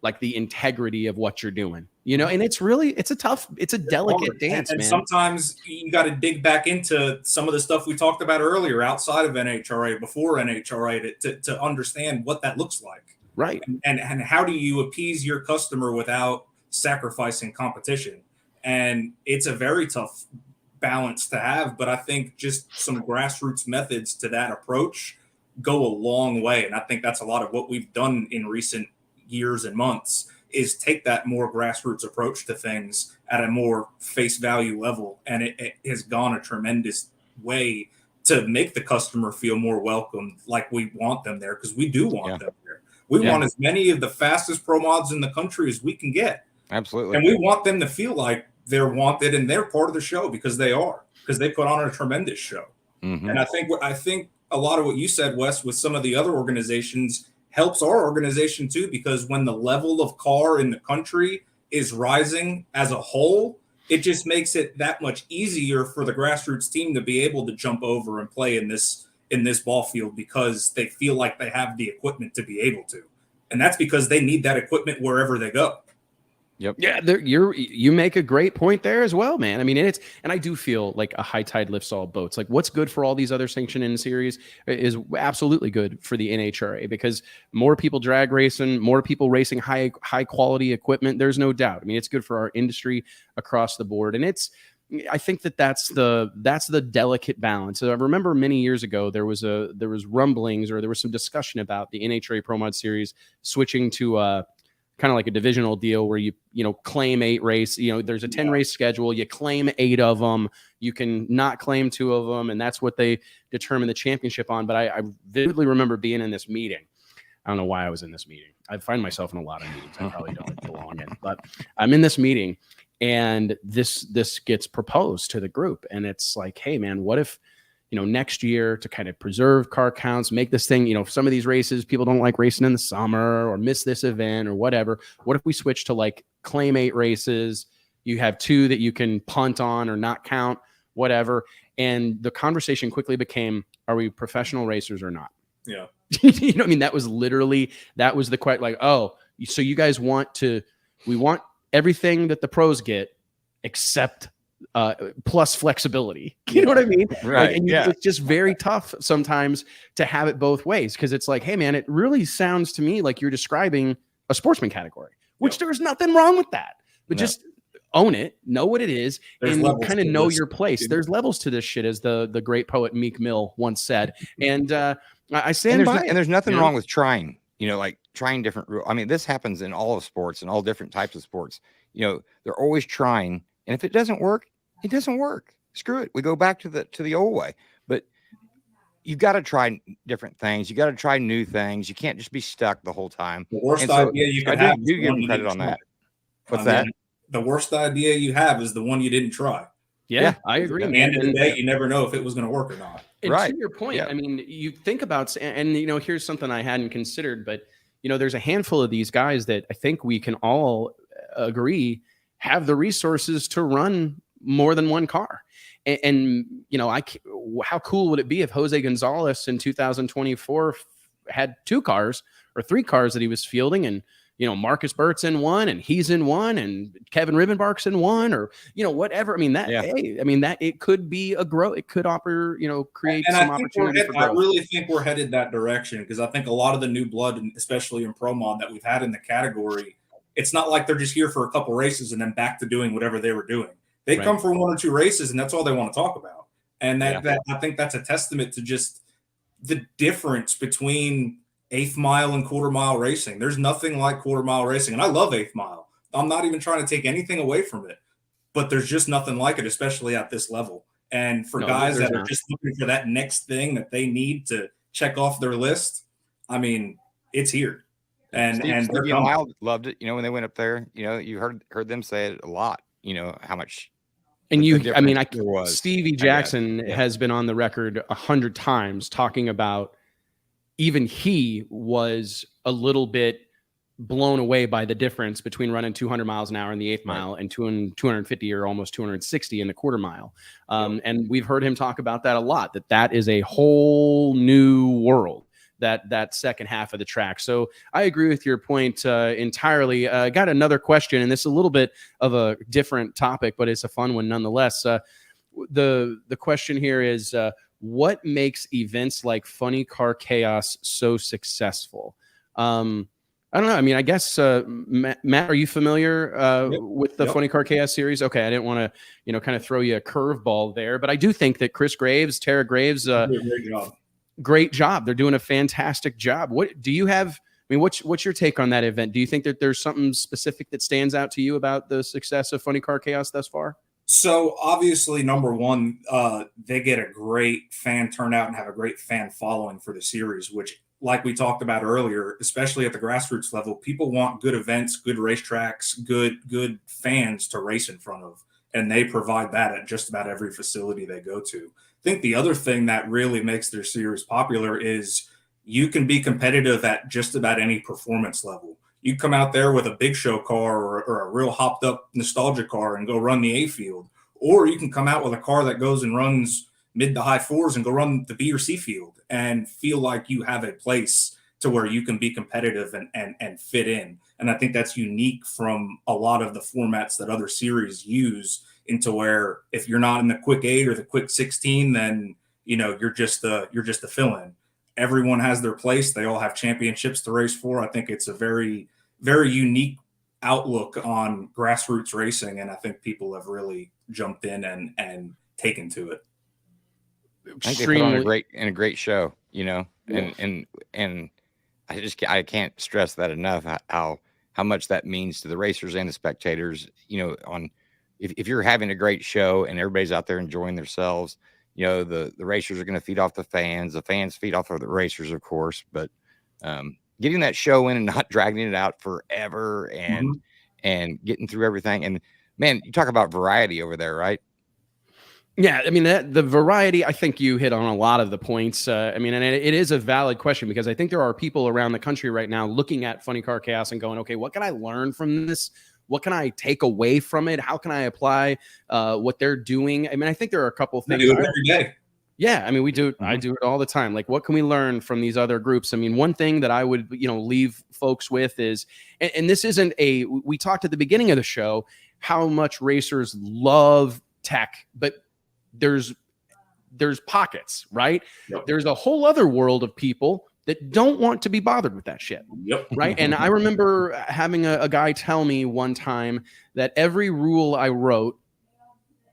like the integrity of what you're doing, you know, and it's a delicate dance, and man. sometimes you got to dig back into some of the stuff we talked about earlier outside of NHRA, before NHRA, to understand what that looks like. Right. And how do you appease your customer without sacrificing competition? And it's a very tough balance to have, but I think just some grassroots methods to that approach go a long way. And I think that's a lot of what we've done in recent years and months, is take that more grassroots approach to things at a more face value level. And it has gone a tremendous way to make the customer feel more welcome, like we want them there, because we do want them there. We want as many of the fastest pro mods in the country as we can get. Absolutely. And we want them to feel like they're wanted and they're part of the show, because they are, because they put on a tremendous show. Mm-hmm. And I think a lot of what you said, Wes, with some of the other organizations helps our organization too, because when the level of car in the country is rising as a whole, it just makes it that much easier for the grassroots team to be able to jump over and play in this ball field, because they feel like they have the equipment to be able to. And that's because they need that equipment wherever they go. Yep. Yeah, you make a great point there as well, man. I mean, and I do feel like a high tide lifts all boats. Like, what's good for all these other sanctioned in series is absolutely good for the NHRA, because more people drag racing, more people racing high quality equipment. There's no doubt. I mean, it's good for our industry across the board, and I think that's the delicate balance. So I remember many years ago there was rumblings, or there was some discussion about the NHRA Pro Mod Series switching to kind of like a divisional deal where you claim 8 race, there's a 10 race schedule, you claim 8 of them, you can not claim 2 of them, and that's what they determine the championship on. But I vividly remember being in this meeting. I don't know why I was in this meeting. I find myself in a lot of meetings I probably don't belong in, but I'm in this meeting, and this gets proposed to the group, and it's like, hey man, what if next year, to kind of preserve car counts, make this thing, some of these races, people don't like racing in the summer or miss this event or whatever. What if we switch to like claim 8 races? You have 2 that you can punt on or not count, whatever. And the conversation quickly became, are we professional racers or not? Yeah. I mean, that was the question. Like, oh, so you guys we want everything that the pros get except plus flexibility. You know what I mean? Right. It's just very tough sometimes to have it both ways, because it's like, hey man, it really sounds to me like you're describing a sportsman category, which there's nothing wrong with that, but just own it, know what it is, and kind of know your place. There's levels to this shit, as the great poet Meek Mill once said. And I stand by it. And there's nothing wrong with trying, like trying different rules. I mean, this happens in all of sports and all different types of sports. They're always trying. And if it doesn't work, it doesn't work. Screw it. We go back to the old way. But you've got to try different things. You got to try new things. You can't just be stuck the whole time. The worst idea you can have. Do give them credit on that. What's that? The worst idea you have is the one you didn't try. Yeah, I agree. At the end of the day, you never know if it was going to work or not. And to your point, I mean, you think about, and here's something I hadn't considered, but there's a handful of these guys that I think we can all agree have the resources to run more than one car. And how cool would it be if Jose Gonzalez in 2024 had 2 cars or 3 cars that he was fielding, and Marcus Burt's in one, and he's in one, and Kevin Ribbenbark's in one, or whatever. I mean that it could be a growth. It could create some opportunity for growth. I really think we're headed that direction, because I think a lot of the new blood, and especially in pro mod, that we've had in the category, it's not like they're just here for a couple races and then back to doing whatever they were doing. They come for 1 or 2 races, and that's all they want to talk about. And that I think that's a testament to just the difference between 8th mile and quarter mile racing. There's nothing like quarter mile racing. And I love 8th mile. I'm not even trying to take anything away from it, but there's just nothing like it, especially at this level. And for guys that are just looking for that next thing that they need to check off their list, I mean, it's here. And Steve and Lyle loved it. When they went up there, you heard them say it a lot. How much. And Stevie Jackson has been on the record 100 times talking about, even he was a little bit blown away by the difference between running 200 miles an hour in the 8th mile and 250 or almost 260 in the quarter mile. And we've heard him talk about that a lot, that is a whole new world that second half of the track. So I agree with your point entirely. I got another question, and this is a little bit of a different topic, but it's a fun one nonetheless. The question here is, what makes events like Funny Car Chaos so successful? I don't know. I mean, I guess, Matt, are you familiar with the Funny Car Chaos series? Okay, I didn't want to, kind of throw you a curveball there, but I do think that Tara Graves, great job. Great job. They're doing a fantastic job. What do you have? I mean, what's your take on that event? Do you think that there's something specific that stands out to you about the success of Funny Car Chaos thus far? So obviously, number one, they get a great fan turnout and have a great fan following for the series, which, like we talked about earlier, especially at the grassroots level, people want good events, good racetracks, good fans to race in front of. And they provide that at just about every facility they go to. I think the other thing that really makes their series popular is you can be competitive at just about any performance level. You come out there with a big show car or a real hopped up nostalgia car and go run the A field. Or you can come out with a car that goes and runs mid to high fours and go run the B or C field and feel like you have a place to where you can be competitive and fit in. And I think that's unique from a lot of the formats that other series use, into where if you're not in the quick 8 or the quick 16, then you're just a fill-in. Everyone has their place. They all have championships to race for. I think it's a very, very unique outlook on grassroots racing, and I think people have really jumped in and taken to it. I think they put on a great show, and I can't stress that enough, how much that means to the racers and the spectators. If you're having a great show and everybody's out there enjoying themselves, the racers are going to feed off the fans feed off of the racers, of course, but getting that show in and not dragging it out forever and getting through everything. And man, you talk about variety over there, right? Yeah, I mean, the variety, I think you hit on a lot of the points. And it is a valid question, because I think there are people around the country right now looking at Funny Car Chaos and going, okay, what can I learn from this? What can I take away from it? How can I apply what they're doing? I mean, I think there are a couple of things. I do it every day. Yeah, I mean, we do. I do it all the time. Like, what can we learn from these other groups? I mean, one thing that I would, leave folks with is, and this isn't we talked at the beginning of the show how much racers love tech, but there's pockets, right? Yep. There's a whole other world of people that don't want to be bothered with that shit. Yep. Right. And I remember having a guy tell me one time that every rule I wrote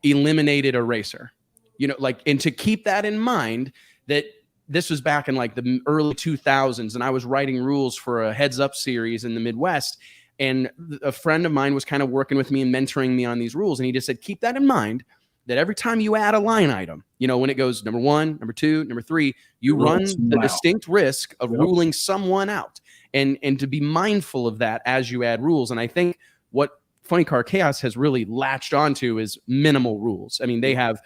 eliminated a racer, and to keep that in mind, that this was back in like the early 2000s, and I was writing rules for a Heads Up series in the Midwest. And a friend of mine was kind of working with me and mentoring me on these rules. And he just said, keep that in mind, that every time you add a line item, when it goes number 1, number 2, number 3, you run the distinct risk of ruling someone out, and to be mindful of that as you add rules. And I think what Funny Car Chaos has really latched onto is minimal rules. I mean, they have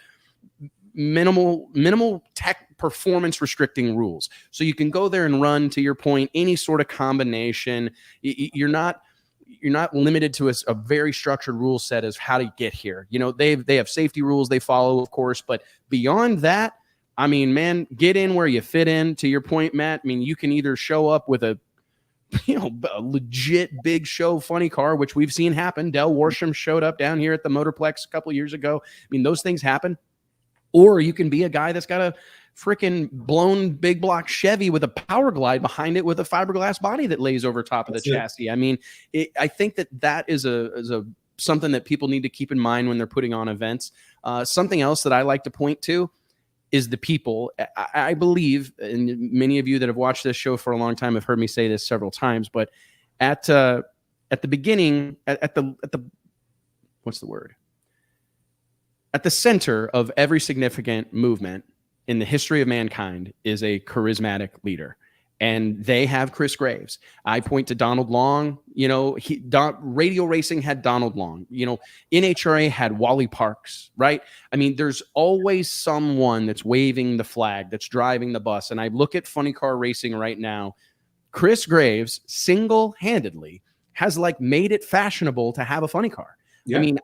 minimal tech performance restricting rules. So you can go there and run, to your point, any sort of combination. You're not limited to a very structured rule set as how to get here. They have safety rules they follow, of course, but beyond that, I mean, man, get in where you fit in. To your point, Matt, I mean, you can either show up with a legit big show funny car, which we've seen happen. Del Worsham showed up down here at the Motorplex a couple of years ago. I mean, those things happen. Or you can be a guy that's got a freaking blown big block Chevy with a power glide behind it with a fiberglass body that lays over top of the chassis. I mean, I think that is something that people need to keep in mind when they're putting on events. Something else that I like to point to is the people. I believe, and many of you that have watched this show for a long time have heard me say this several times, but at the beginning, at the what's the word? At the center of every significant movement in the history of mankind is a charismatic leader. And they have Chris Graves. I point to Donald Long. Radio racing had Donald Long. NHRA had Wally Parks, right? I mean, there's always someone that's waving the flag, that's driving the bus. And I look at funny car racing right now. Chris Graves single-handedly has made it fashionable to have a funny car. Yeah. I mean,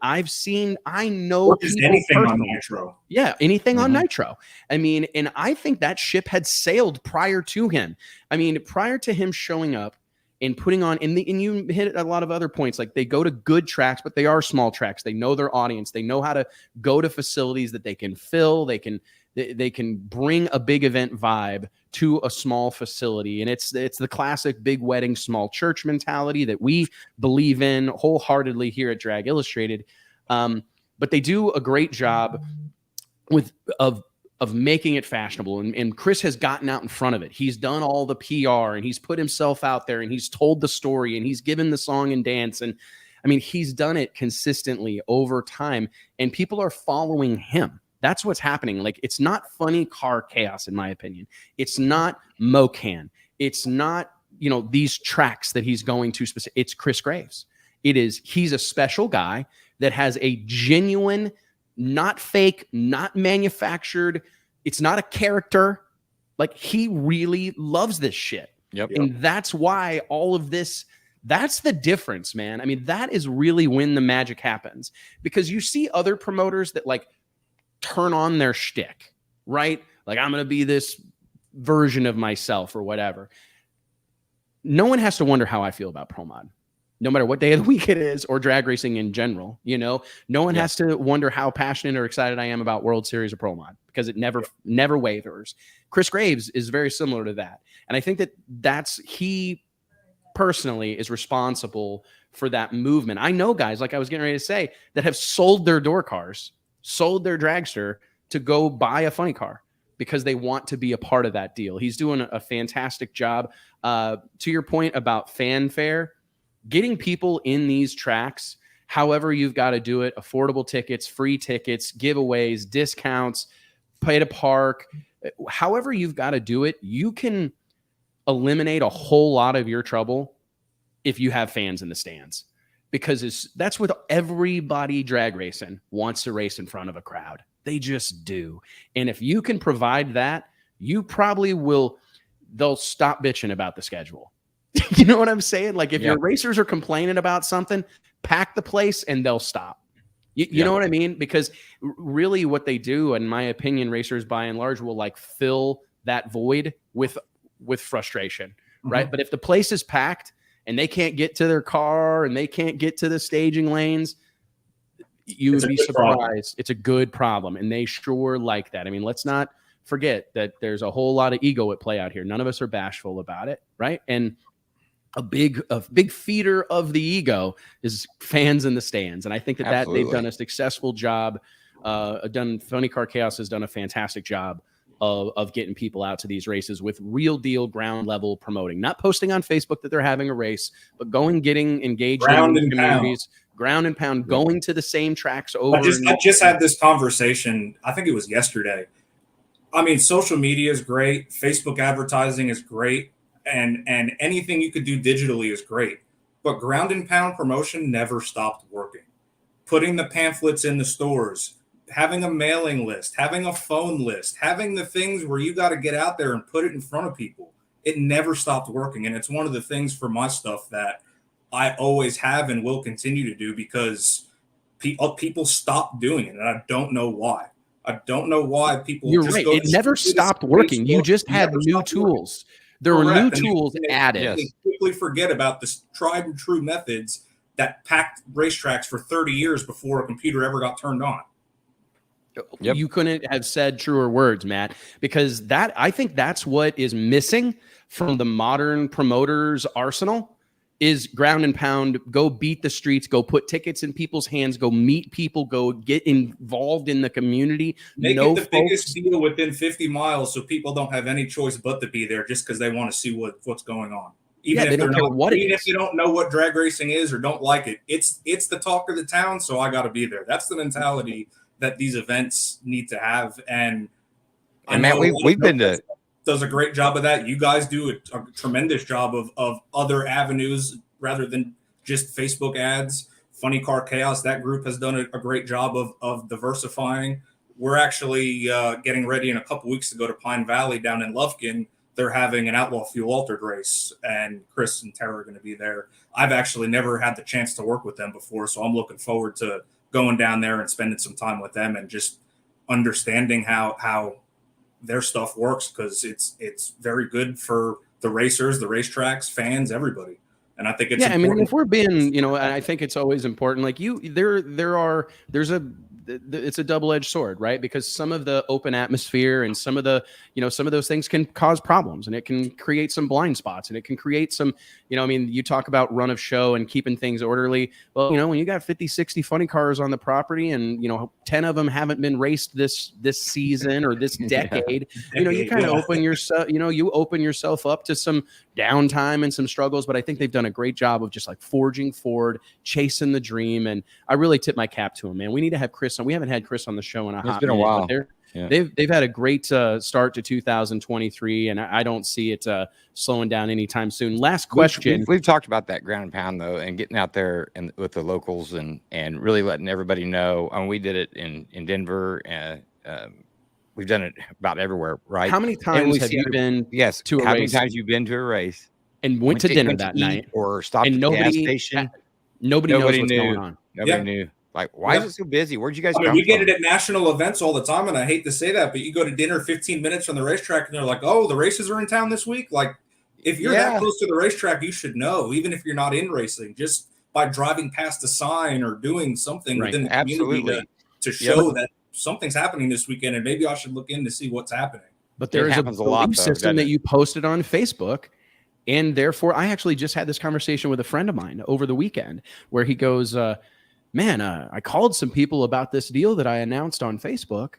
I know Or just anything on Nitro. Yeah, anything on Nitro. I mean, and I think that ship had sailed prior to him. I mean, prior to him showing up and putting on, and you hit a lot of other points, like they go to good tracks, but they are small tracks. They know their audience. They know how to go to facilities that they can fill. They can bring a big event vibe to a small facility. And it's the classic big wedding, small church mentality that we believe in wholeheartedly here at Drag Illustrated. But they do a great job of making it fashionable. And Chris has gotten out in front of it. He's done all the PR and he's put himself out there and he's told the story and he's given the song and dance. And I mean, he's done it consistently over time and people are following him. That's what's happening. Like, it's not funny car chaos, in my opinion. It's not Mocan. It's not, these tracks that he's going to specific. It's Chris Graves. He's a special guy that has a genuine, not fake, not manufactured. It's not a character. Like, he really loves this shit. Yep. And that's why all of this, that's the difference, man. I mean, that is really when the magic happens, because you see other promoters that like turn on their shtick, right? Like, I'm going to be this version of myself or whatever. No one has to wonder how I feel about Pro Mod, no matter what day of the week it is, or drag racing in general. No one has to wonder how passionate or excited I am about World Series or Pro Mod, because it never wavers. Chris Graves is very similar to that. And I think he personally is responsible for that movement. I know guys, like I was getting ready to say, that have sold their door cars, sold their dragster to go buy a funny car because they want to be a part of that deal. He's doing a fantastic job. To your point about fanfare, getting people in these tracks, however you've got to do it, affordable tickets, free tickets, giveaways, discounts, pay to park, however you've got to do it, you can eliminate a whole lot of your trouble if you have fans in the stands. Because that's what everybody drag racing wants to race in front of a crowd. They just do. And if you can provide that, you probably they'll stop bitching about the schedule. You know what I'm saying? Like, if your racers are complaining about something, pack the place and they'll stop. You know what I mean? Because really what they do, in my opinion, racers by and large will like fill that void with frustration, right? But if the place is packed and they can't get to their car and they can't get to the staging lanes, you would be surprised. It's a good problem. And they sure like that. I mean, let's not forget that there's a whole lot of ego at play out here. None of us are bashful about it, right? And a big feeder of the ego is fans in the stands. And I think that they've done a successful job. Funny Car Chaos has done a fantastic job of getting people out to these races with real deal ground level promoting, not posting on Facebook that they're having a race, but getting engaged in communities, ground and pound, going to the same tracks over. I just had this conversation. I think it was yesterday. I mean, social media is great. Facebook advertising is great. And anything you could do digitally is great. But ground and pound promotion never stopped working. Putting the pamphlets in the stores, having a mailing list, having a phone list, having the things where you got to get out there and put it in front of people. It never stopped working. And it's one of the things for my stuff that I always have and will continue to do, because people stopped doing it. And I don't know why. I don't know why people. You're right. It never stopped working. You just had new tools. There were new tools added. They quickly forget about the tried and true methods that packed racetracks for 30 years before a computer ever got turned on. Yep. You couldn't have said truer words, Matt, because I think that's what is missing from the modern promoters' arsenal is ground and pound, go beat the streets, go put tickets in people's hands, go meet people, go get involved in the community. Make it the biggest deal within 50 miles so people don't have any choice but to be there just because they want to see what's going on. Even if they don't know what drag racing is or don't like it, it's the talk of the town, so I got to be there. That's the mentality that these events need to have. And Matt, we've been to does a great job of that. You guys do a tremendous job of other avenues rather than just Facebook ads. Funny Car Chaos, that group has done a great job of diversifying. We're actually getting ready in a couple weeks to go to Pine Valley down in Lufkin they're having an Outlaw Fuel Altered race, and Chris and Tara are going to be there. I've actually never had the chance to work with them before, so I'm looking forward to going down there and spending some time with them and just understanding how their stuff works, because it's very good for the racers, the racetracks, fans, everybody. And I think it's important. I mean, if we're being, you know, I think it's always important. Like it's a double-edged sword, right? Because some of the open atmosphere and some of the, you know, some of those things can cause problems, and it can create some blind spots, and it can create some, you know, I mean, you talk about run of show and keeping things orderly. Well, you know, when you got 50, 60 funny cars on the property, and, you know, 10 of them haven't been raced this season or this decade, you know, you kind of open yourself up to some downtime and some struggles. But I think they've done a great job of just like forging forward, chasing the dream. And I really tip my cap to them, man. We need to have Chris on. We haven't had Chris on the show in a hot minute. It's been a while. They've had a great start to 2023, and I don't see it slowing down anytime soon. Last question. We've talked about that ground and pound, though, and getting out there and with the locals and really letting everybody know. I mean, we did it in Denver. We've done it about everywhere, right? How many times have you been to a race? How many times you've been to a race? And went to dinner that night? Or stopped at the gas station? Nobody knows what's going on. Nobody knew. Like, why is it so busy? Where'd you guys come we get from? it at national events all the time, and I hate to say that, but you go to dinner 15 minutes from the racetrack, and they're like, oh, the races are in town this week? Like, if you're that close to the racetrack, you should know, even if you're not in racing, just by driving past a sign or doing something within the community to show that something's happening this weekend, and maybe I should look in to see what's happening. But there is a belief system that you posted on Facebook. And therefore, I actually just had this conversation with a friend of mine over the weekend where he goes, man, I called some people about this deal that I announced on Facebook.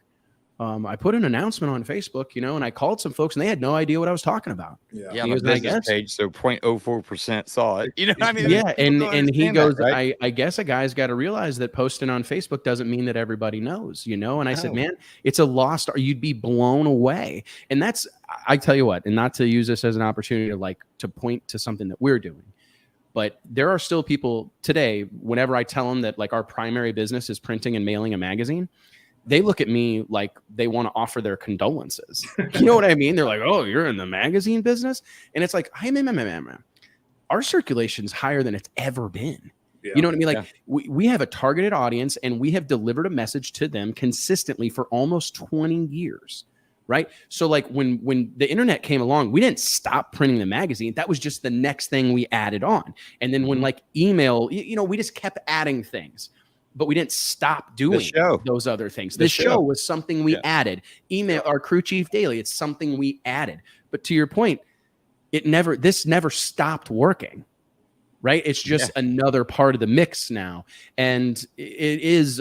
I put an announcement on Facebook, you know, and I called some folks and they had no idea what I was talking about. Yeah, on the business page, so 0.04% saw it. You know what I mean? Yeah, and he goes, that, right? I guess a guy's got to realize that posting on Facebook doesn't mean that everybody knows, you know? And I said, man, it's a lost art. You'd be blown away. And that's, I tell you what, and not to use this as an opportunity to point to something that we're doing, but there are still people today, whenever I tell them that like our primary business is printing and mailing a magazine, they look at me like they want to offer their condolences. You know what I mean? They're like, oh, you're in the magazine business? And it's like, hey, man, our circulation's higher than it's ever been. Yeah. You know what I mean? Like we have a targeted audience, and we have delivered a message to them consistently for almost 20 years. Right. So like when the internet came along, we didn't stop printing the magazine. That was just the next thing we added on. And then when like email, you know, we just kept adding things, but we didn't stop doing those other things. The show was something we added. Email, our crew chief daily, it's something we added. But to your point, this never stopped working. Right. It's just another part of the mix now. And it is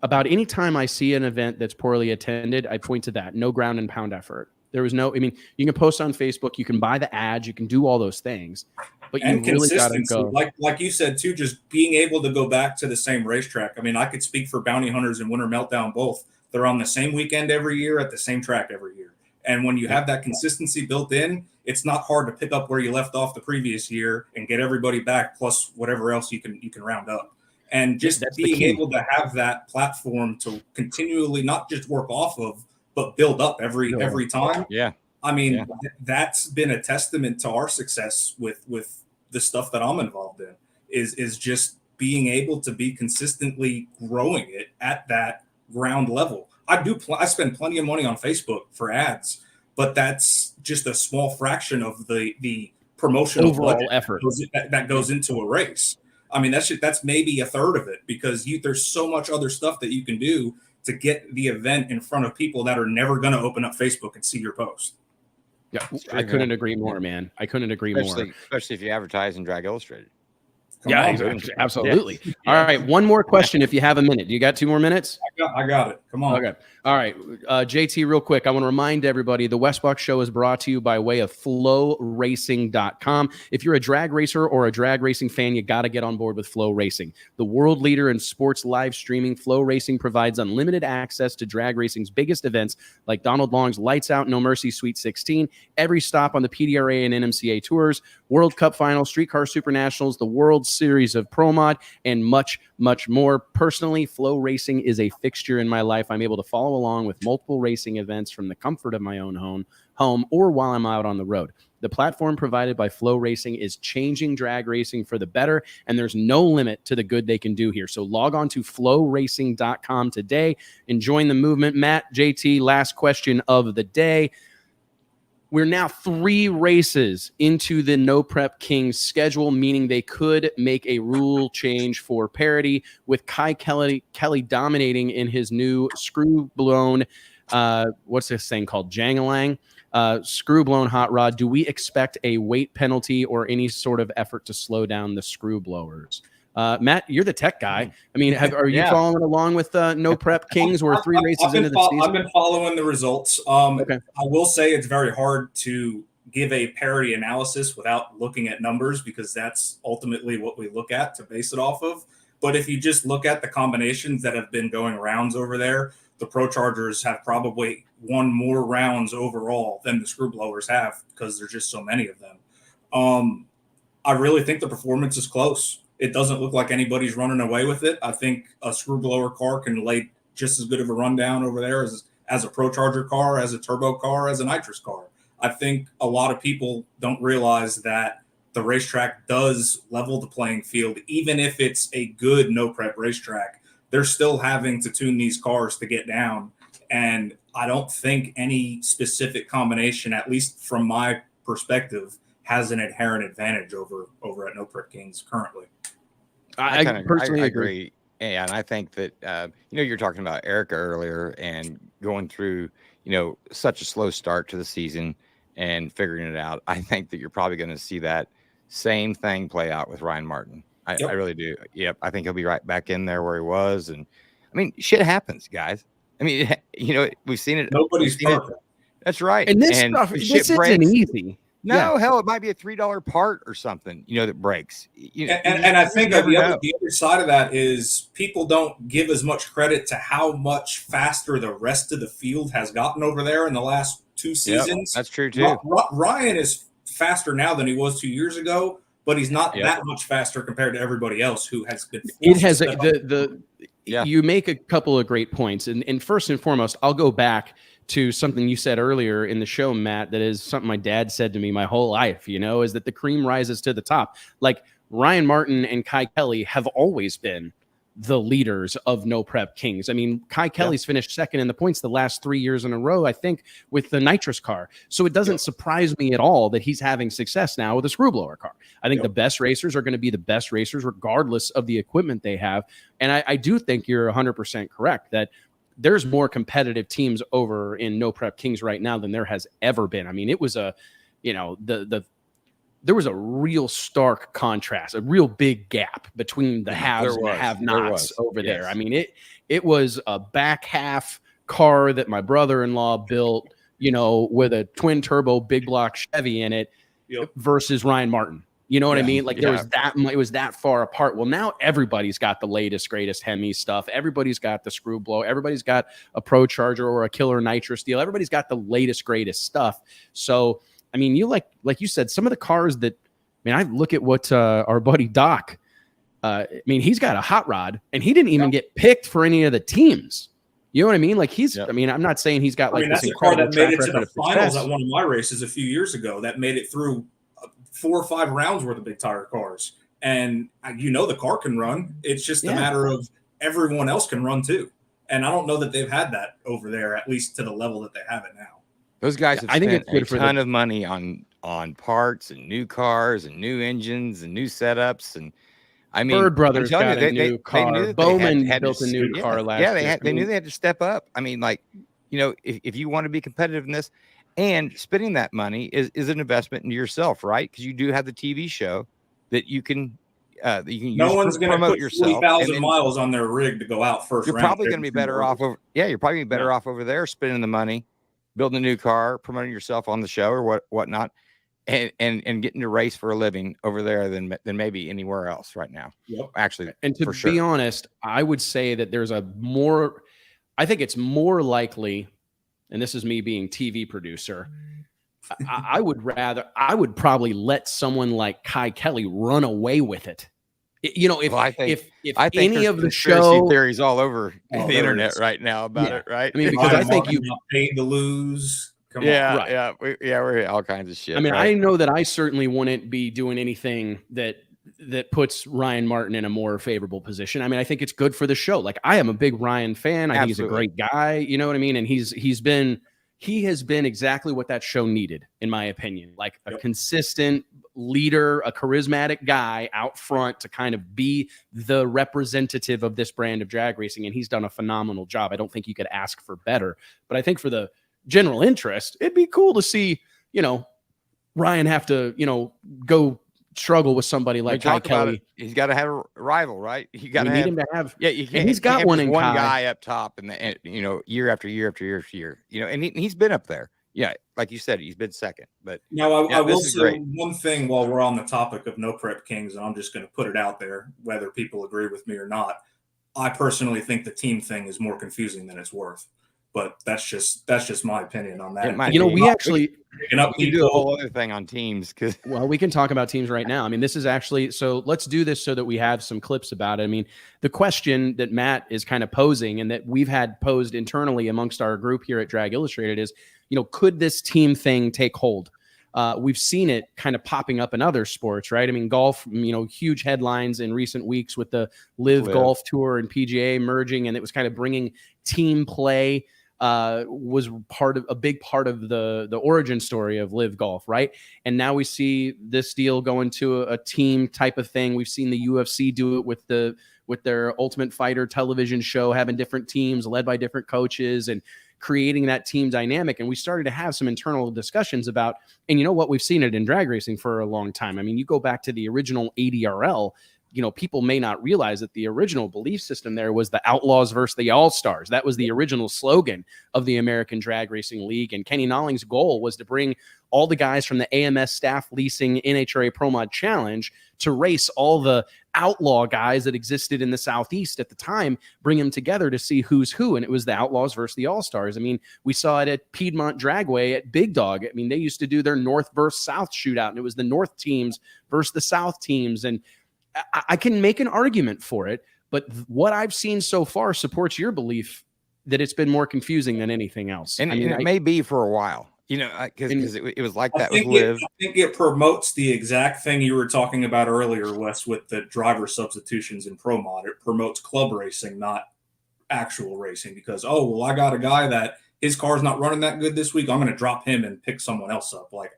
about any time I see an event that's poorly attended, I point to that. No ground and pound effort. There was no, I mean, you can post on Facebook, you can buy the ads, you can do all those things, but you really got to go. Like you said, too, just being able to go back to the same racetrack. I mean, I could speak for Bounty Hunters and Winter Meltdown both. They're on the same weekend every year at the same track every year. And when you have that consistency built in, it's not hard to pick up where you left off the previous year and get everybody back, plus whatever else you can round up. And just being able to have that platform to continually not just work off of, but build up every time. Yeah. I mean, that's been a testament to our success with the stuff that I'm involved in is just being able to be consistently growing it at that ground level. I spend plenty of money on Facebook for ads, but that's just a small fraction of the promotional overall effort that goes into a race. I mean, that's maybe a third of it, because there's so much other stuff that you can do to get the event in front of people that are never going to open up Facebook and see your post. Yeah, I couldn't agree more, man. I couldn't agree more. Especially if you advertise in Drag Illustrated. Absolutely. Yeah. All right, one more question if you have a minute. You got 2 more minutes? I got it. Come on. Okay. All right. JT, real quick, I want to remind everybody the Wes Buck Show is brought to you by way of FlowRacing.com. If you're a drag racer or a drag racing fan, you got to get on board with Flow Racing. The world leader in sports live streaming, Flow Racing provides unlimited access to drag racing's biggest events like Donald Long's Lights Out No Mercy Sweet 16, every stop on the PDRA and NMCA tours, World Cup Finals, Streetcar Super Nationals, the World Series of Pro Mod, and much, much more. Personally, Flow Racing is a fixture in my life. I'm able to follow along with multiple racing events from the comfort of my own home or while I'm out on the road. The platform provided by Flow Racing is changing drag racing for the better, and there's no limit to the good they can do here. So log on to flowracing.com today and join the movement. Matt, JT, last question of the day. We're now 3 races into the No Prep Kings schedule, meaning they could make a rule change for parity, with Kai Kelly dominating in his new screw-blown, what's this thing called? Jangalang? Screw-blown hot rod. Do we expect a weight penalty or any sort of effort to slow down the screw blowers? Matt, you're the tech guy. I mean, are you following along with No Prep Kings? We're 3 races into the season. I've been following the results. Okay. I will say it's very hard to give a parity analysis without looking at numbers, because that's ultimately what we look at to base it off of. But if you just look at the combinations that have been going rounds over there, the ProChargers have probably won more rounds overall than the screw blowers have, because there's just so many of them. I really think the performance is close. It doesn't look like anybody's running away with it. I think a screw blower car can lay just as good of a rundown over there as a ProCharger car, as a turbo car, as a nitrous car. I think a lot of people don't realize that the racetrack does level the playing field. Even if it's a good no prep racetrack, they're still having to tune these cars to get down. And I don't think any specific combination, at least from my perspective, has an inherent advantage over at No Prep Kings currently. I personally agree. And I think that, you're talking about Erica earlier and going through, such a slow start to the season and figuring it out. I think that you're probably going to see that same thing play out with Ryan Martin. I really do. Yep. I think he'll be right back in there where he was. And I mean, shit happens, guys. I mean, we've seen it. Nobody's perfect. That's right. And this isn't easy. No, hell, it might be a $3 part or something, that breaks. And I think the other side of that is people don't give as much credit to how much faster the rest of the field has gotten over there in the last 2 seasons. That's true too. Ryan is faster now than he was 2 years ago, but he's not that much faster compared to everybody else who has been. You make a couple of great points, and first and foremost, I'll go back to something you said earlier in the show, Matt, that is something my dad said to me my whole life, is that the cream rises to the top. Like Ryan Martin and Kai Kelly have always been the leaders of No Prep Kings. I mean, Kai Kelly's finished second in the points the last 3 years in a row, I think, with the nitrous car. So it doesn't surprise me at all that he's having success now with a screw blower car. I think the best racers are going to be the best racers regardless of the equipment they have. And I do think you're 100% correct that there's more competitive teams over in No Prep Kings right now than there has ever been. I mean, it was there was a real stark contrast, a real big gap between the haves and the have-nots over there. I mean, it was a back half car that my brother-in-law built, with a twin turbo big block Chevy in it versus Ryan Martin. You know what I mean? Like it was that far apart. Well, now everybody's got the latest, greatest Hemi stuff. Everybody's got the screw blow. Everybody's got a ProCharger or a killer nitrous deal. Everybody's got the latest, greatest stuff. So, I mean, you like you said, some of the cars that, I look at what our buddy Doc, he's got a hot rod and he didn't even get picked for any of the teams. You know what I mean? Like I'm not saying he's got that's a car that made it to the finals at one of my races a few years ago that made it through 4 or 5 rounds worth of big tire cars. And the car can run. It's just a matter of everyone else can run too. And I don't know that they've had that over there, at least to the level that they have it now. Those guys have spent a ton of money on parts and new cars and new engines and new setups. And I mean, Bird Brothers got a new car. Bowman built a new car last year. They knew they had to step up. I mean, if you want to be competitive in this, and spending that money is an investment into yourself, right? Because you do have the TV show that you can use no one's going to promote yourself. 40,000 miles on their rig to go out first. You're probably going to be better off over. Yeah, you're probably better off over there spending the money, building a new car, promoting yourself on the show or whatnot, and getting to race for a living over there than maybe anywhere else right now. Yep. Actually, and to be honest, I would say that there's I think it's more likely. And this is me being TV producer. I would probably let someone like Kai Kelly run away with it You know, if Well, I think any there's of the conspiracy show theories all over Oh, the there internet is. right now about it, right? I mean, because Ryan I think Martin not paid to lose. Come yeah, on. Right. we're all kinds of shit. I mean, right? I know that I certainly wouldn't be doing anything that puts Ryan Martin in a more favorable position. I mean, I think it's good for the show. Like, I am a big Ryan fan. I think he's a great guy. You know what I mean? And he has been exactly what that show needed, in my opinion. Like a consistent leader, a charismatic guy out front to kind of be the representative of this brand of drag racing. And he's done a phenomenal job. I don't think you could ask for better. But I think for the general interest, it'd be cool to see, Ryan have to, go struggle with somebody like Ty Kelly. He's got to have a rival, right? You got to need him to have. Yeah, you can't. And he's got one in one Kai. guy up top, and year after year after year after year. And he's been up there. Yeah, like you said, he's been second. But now I will say one thing while we're on the topic of No Prep Kings, and I'm just going to put it out there, whether people agree with me or not. I personally think the team thing is more confusing than it's worth. But that's just my opinion on that. We actually we do a whole other thing on teams well, we can talk about teams right now. I mean, this is actually so. Let's do this so that we have some clips about it. I mean, the question that Matt is kind of posing and that we've had posed internally amongst our group here at Drag Illustrated is, could this team thing take hold? We've seen it kind of popping up in other sports, right? I mean, golf, huge headlines in recent weeks with the Live Golf Tour and PGA merging, and it was kind of bringing team play. Was a big part of the origin story of Live Golf, right? And now we see this deal go into a team type of thing. We've seen the UFC do it with their Ultimate Fighter television show, having different teams led by different coaches and creating that team dynamic. And we started to have some internal discussions about, and you know what, we've seen it in drag racing for a long time. I mean, you go back to the original ADRL. People may not realize that the original belief system there was the Outlaws versus the All-Stars. That was the original slogan of the American Drag Racing League. And Kenny Nolling's goal was to bring all the guys from the AMS staff leasing NHRA Pro Mod Challenge to race all the outlaw guys that existed in the Southeast at the time, bring them together to see who's who. And it was the Outlaws versus the All-Stars. I mean, we saw it at Piedmont Dragway at Big Dog. I mean, they used to do their North versus South shootout, and it was the North teams versus the South teams. And I can make an argument for it, but what I've seen so far supports your belief that it's been more confusing than anything else. And it may be for a while, because it was like that with Liv. I think it promotes the exact thing you were talking about earlier, Wes, with the driver substitutions in Pro Mod. It promotes club racing, not actual racing, because, I got a guy that his car's not running that good this week. I'm going to drop him and pick someone else up. Like,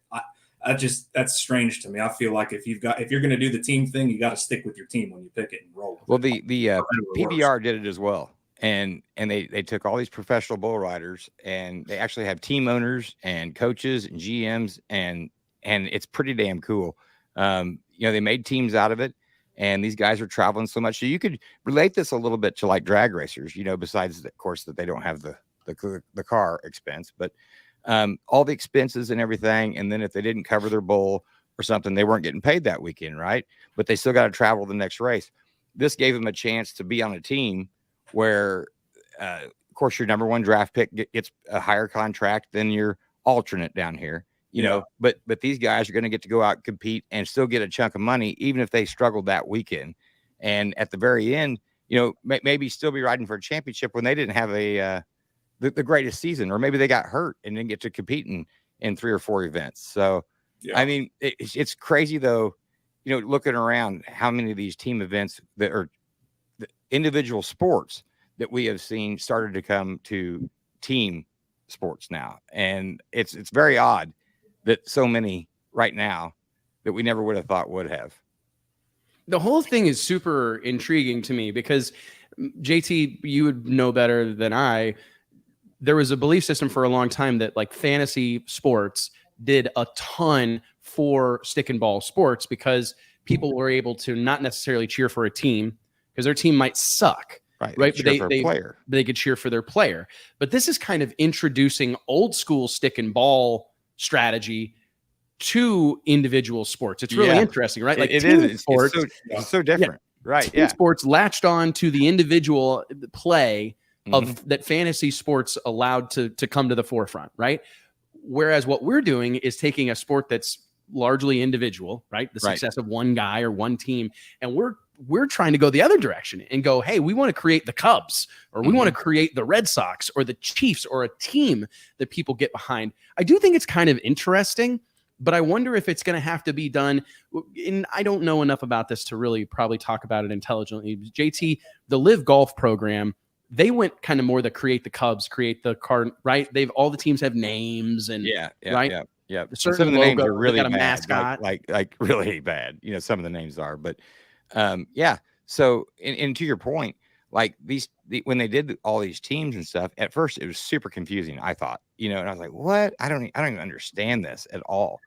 that's strange to me. I feel like if you're going to do the team thing, you got to stick with your team when you pick it and roll. Well, the PBR did it as well, and they took all these professional bull riders, and they actually have team owners and coaches and GMs, and it's pretty damn cool. They made teams out of it, and these guys are traveling so much. So you could relate this a little bit to like drag racers, besides of course that they don't have the car expense, but all the expenses and everything. And then if they didn't cover their bowl or something, they weren't getting paid that weekend, right? But they still got to travel the next race. This gave them a chance to be on a team where, of course, your number one draft pick gets a higher contract than your alternate down here, but these guys are going to get to go out and compete and still get a chunk of money, even if they struggled that weekend. And at the very end, maybe still be riding for a championship when they didn't have the greatest season, or maybe they got hurt and didn't get to compete in 3 or 4 events. So, I mean, it's crazy though, looking around how many of these team events that are the individual sports that we have seen started to come to team sports now. And it's very odd that so many right now that we never would have thought would have. The whole thing is super intriguing to me because JT, you would know better than I. There was a belief system for a long time that like fantasy sports did a ton for stick and ball sports because people were able to not necessarily cheer for a team because their team might suck. Right. But they could cheer for their player. But this is kind of introducing old school stick and ball strategy to individual sports. It's really interesting, right? Like it is. Sports, it's so different. Yeah. Right. Team sports latched on to the individual play of that fantasy sports allowed to come to the forefront, right? Whereas what we're doing is taking a sport that's largely individual, right? The success of one guy or one team, and we're we're trying to go the other direction and go, hey, we want to create the Cubs, or we want to create the Red Sox or the Chiefs, or a team that people get behind. I do think it's kind of interesting, but I wonder if it's going to have to be done. And I don't know enough about this to really probably talk about it intelligently. JT, the Live Golf program, they went kind of more the create the Cubs, create the card, right? All the teams have names and right. Yeah. Some of the names are really got a bad, mascot. like really bad. Some of the names are, but So, and to your point, like when they did all these teams and stuff, at first it was super confusing. I thought, and I was like, what? I don't even understand this at all,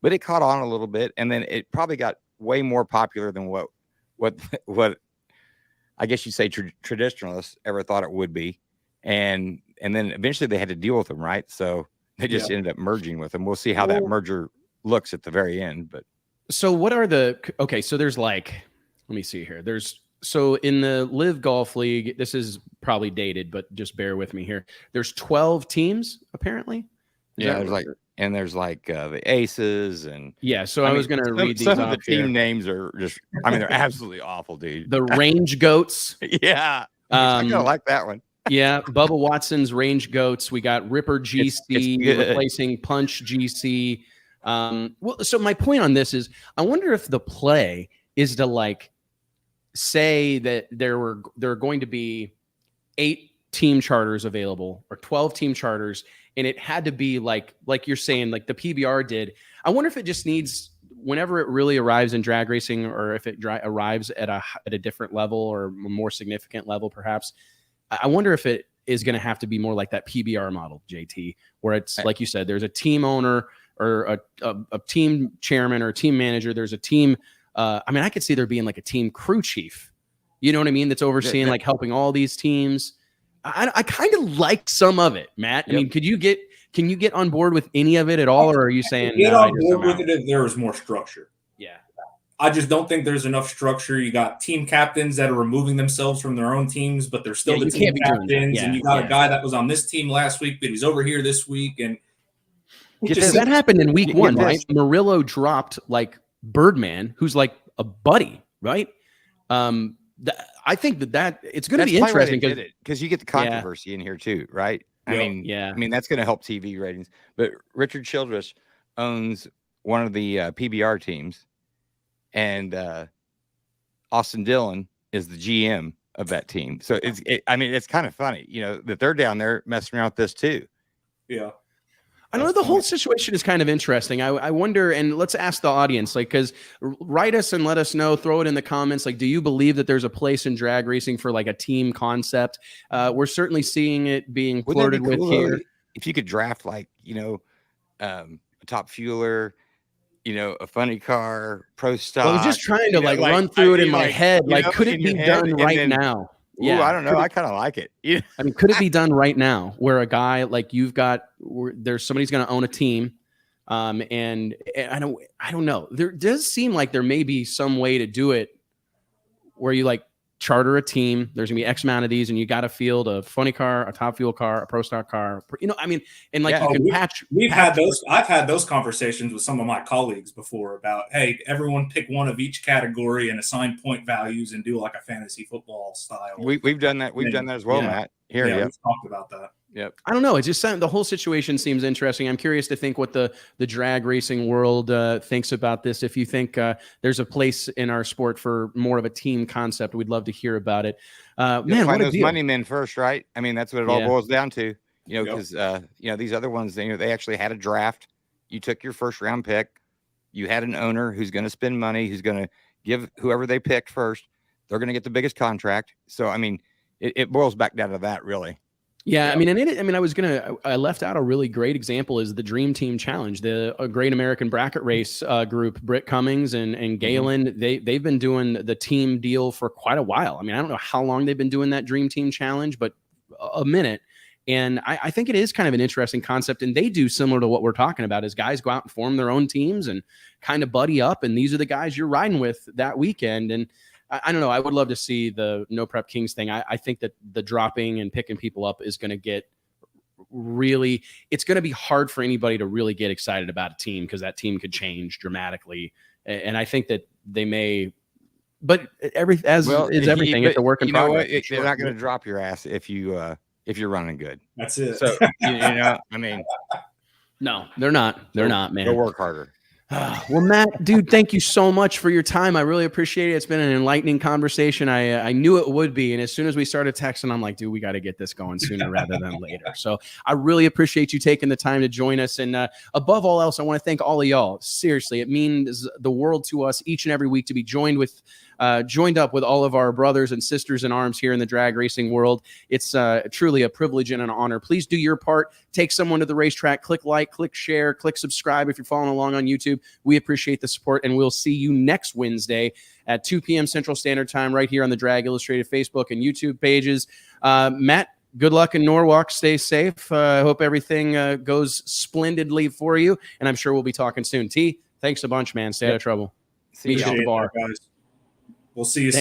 but it caught on a little bit, and then it probably got way more popular than what I guess you'd say traditionalists ever thought it would be. And then eventually they had to deal with them. Right. So they just ended up merging with them. We'll see how that merger looks at the very end, but. So what are so there's let me see here. So in the Live Golf League, this is probably dated, but just bear with me here. There's 12 teams apparently. There's the Aces and So I was going to read these. Some of the team names are just, they're absolutely awful, dude. The Range Goats. I kind of like that one. Bubba Watson's Range Goats. We got Ripper GC replacing Punch GC. So my point on this is, I wonder if the play is to say that there are going to be 8 team charters available or 12 team charters, and it had to be like you're saying, like the PBR did. I wonder if it just needs, whenever it really arrives in drag racing, or if it arrives at a different level or a more significant level, perhaps. I wonder if it is going to have to be more like that PBR model, JT, where it's like you said, there's a team owner or a team chairman or a team manager. There's a team. I could see there being like a team crew chief. You know what I mean? That's overseeing, helping all these teams. I kind of like some of it, Matt. I mean, can you get on board with any of it at all, or are you saying get on board with it if there was more structure? Yeah. I just don't think there's enough structure. You got team captains that are removing themselves from their own teams, but they're still the team captains. And you got a guy that was on this team last week, but he's over here this week. And that happened in week 1, right? Murillo dropped Birdman, who's like a buddy, right? I think that it's going to be interesting because you get the controversy in here too, right? I mean that's going to help TV ratings. But Richard Childress owns one of the PBR teams, and Austin Dillon is the GM of that team. So it's kind of funny, that they're down there messing around with this too. Yeah. I know the whole situation is kind of interesting. I wonder, and let's ask the audience, because write us and let us know, throw it in the comments. Do you believe that there's a place in drag racing for a team concept? We're certainly seeing it being flirted with here. If you could draft a top fueler, a funny car, pro stock. I was just trying to run through it in my head. Could it be done right now? Yeah, I don't know. I kind of like it. Yeah. Could it be done right now where a guy there's somebody's going to own a team, and I don't know. There does seem like there may be some way to do it where you charter a team. There's gonna be X amount of these, and you got to field a funny car, a top fuel car, a pro stock car. You can patch. I've had those conversations with some of my colleagues before about, hey, everyone pick one of each category and assign point values and do a fantasy football style. We've done that. We've done that as well, Matt. We've talked about that. Yep. I don't know. It's just the whole situation seems interesting. I'm curious to think what the drag racing world thinks about this. If you think there's a place in our sport for more of a team concept, we'd love to hear about it. Man, find those money men first, right? I mean, that's what it all boils down to. Because these other ones, they actually had a draft. You took your first round pick. You had an owner who's going to spend money, who's going to give whoever they picked first. They're going to get the biggest contract. So, it boils back down to that, really. Yeah, I left out a really great example is the Dream Team Challenge, a Great American Bracket Race group. Britt Cummings and Galen, they've been doing the team deal for quite a while. I don't know how long they've been doing that Dream Team Challenge, but a minute. And I think it is kind of an interesting concept. And they do similar to what we're talking about is guys go out and form their own teams and kind of buddy up. And these are the guys you're riding with that weekend. And I don't know. I would love to see the No Prep Kings thing. I think that the dropping and picking people up is going to get it's going to be hard for anybody to really get excited about a team because that team could change dramatically. And I think that they may but everything. It's a work in progress. They're not going to drop your ass if you're running good. That's it. So I mean, no, they're not. They're not, man. They'll work harder. Well, Matt, dude, thank you so much for your time. I really appreciate it. It's been an enlightening conversation. I knew it would be. And as soon as we started texting, I'm like, dude, we got to get this going sooner rather than later. So I really appreciate you taking the time to join us. And above all else, I want to thank all of y'all. Seriously, it means the world to us each and every week to be joined up with all of our brothers and sisters in arms here in the drag racing world. It's truly a privilege and an honor. Please do your part. Take someone to the racetrack. Click like, click share, click subscribe if you're following along on YouTube. We appreciate the support, and we'll see you next Wednesday at 2 p.m. Central Standard Time right here on the Drag Illustrated Facebook and YouTube pages. Matt, good luck in Norwalk. Stay safe. I hope everything goes splendidly for you, and I'm sure we'll be talking soon. T, thanks a bunch, man. Stay out of trouble. See you at the bar. Guys. We'll see you soon.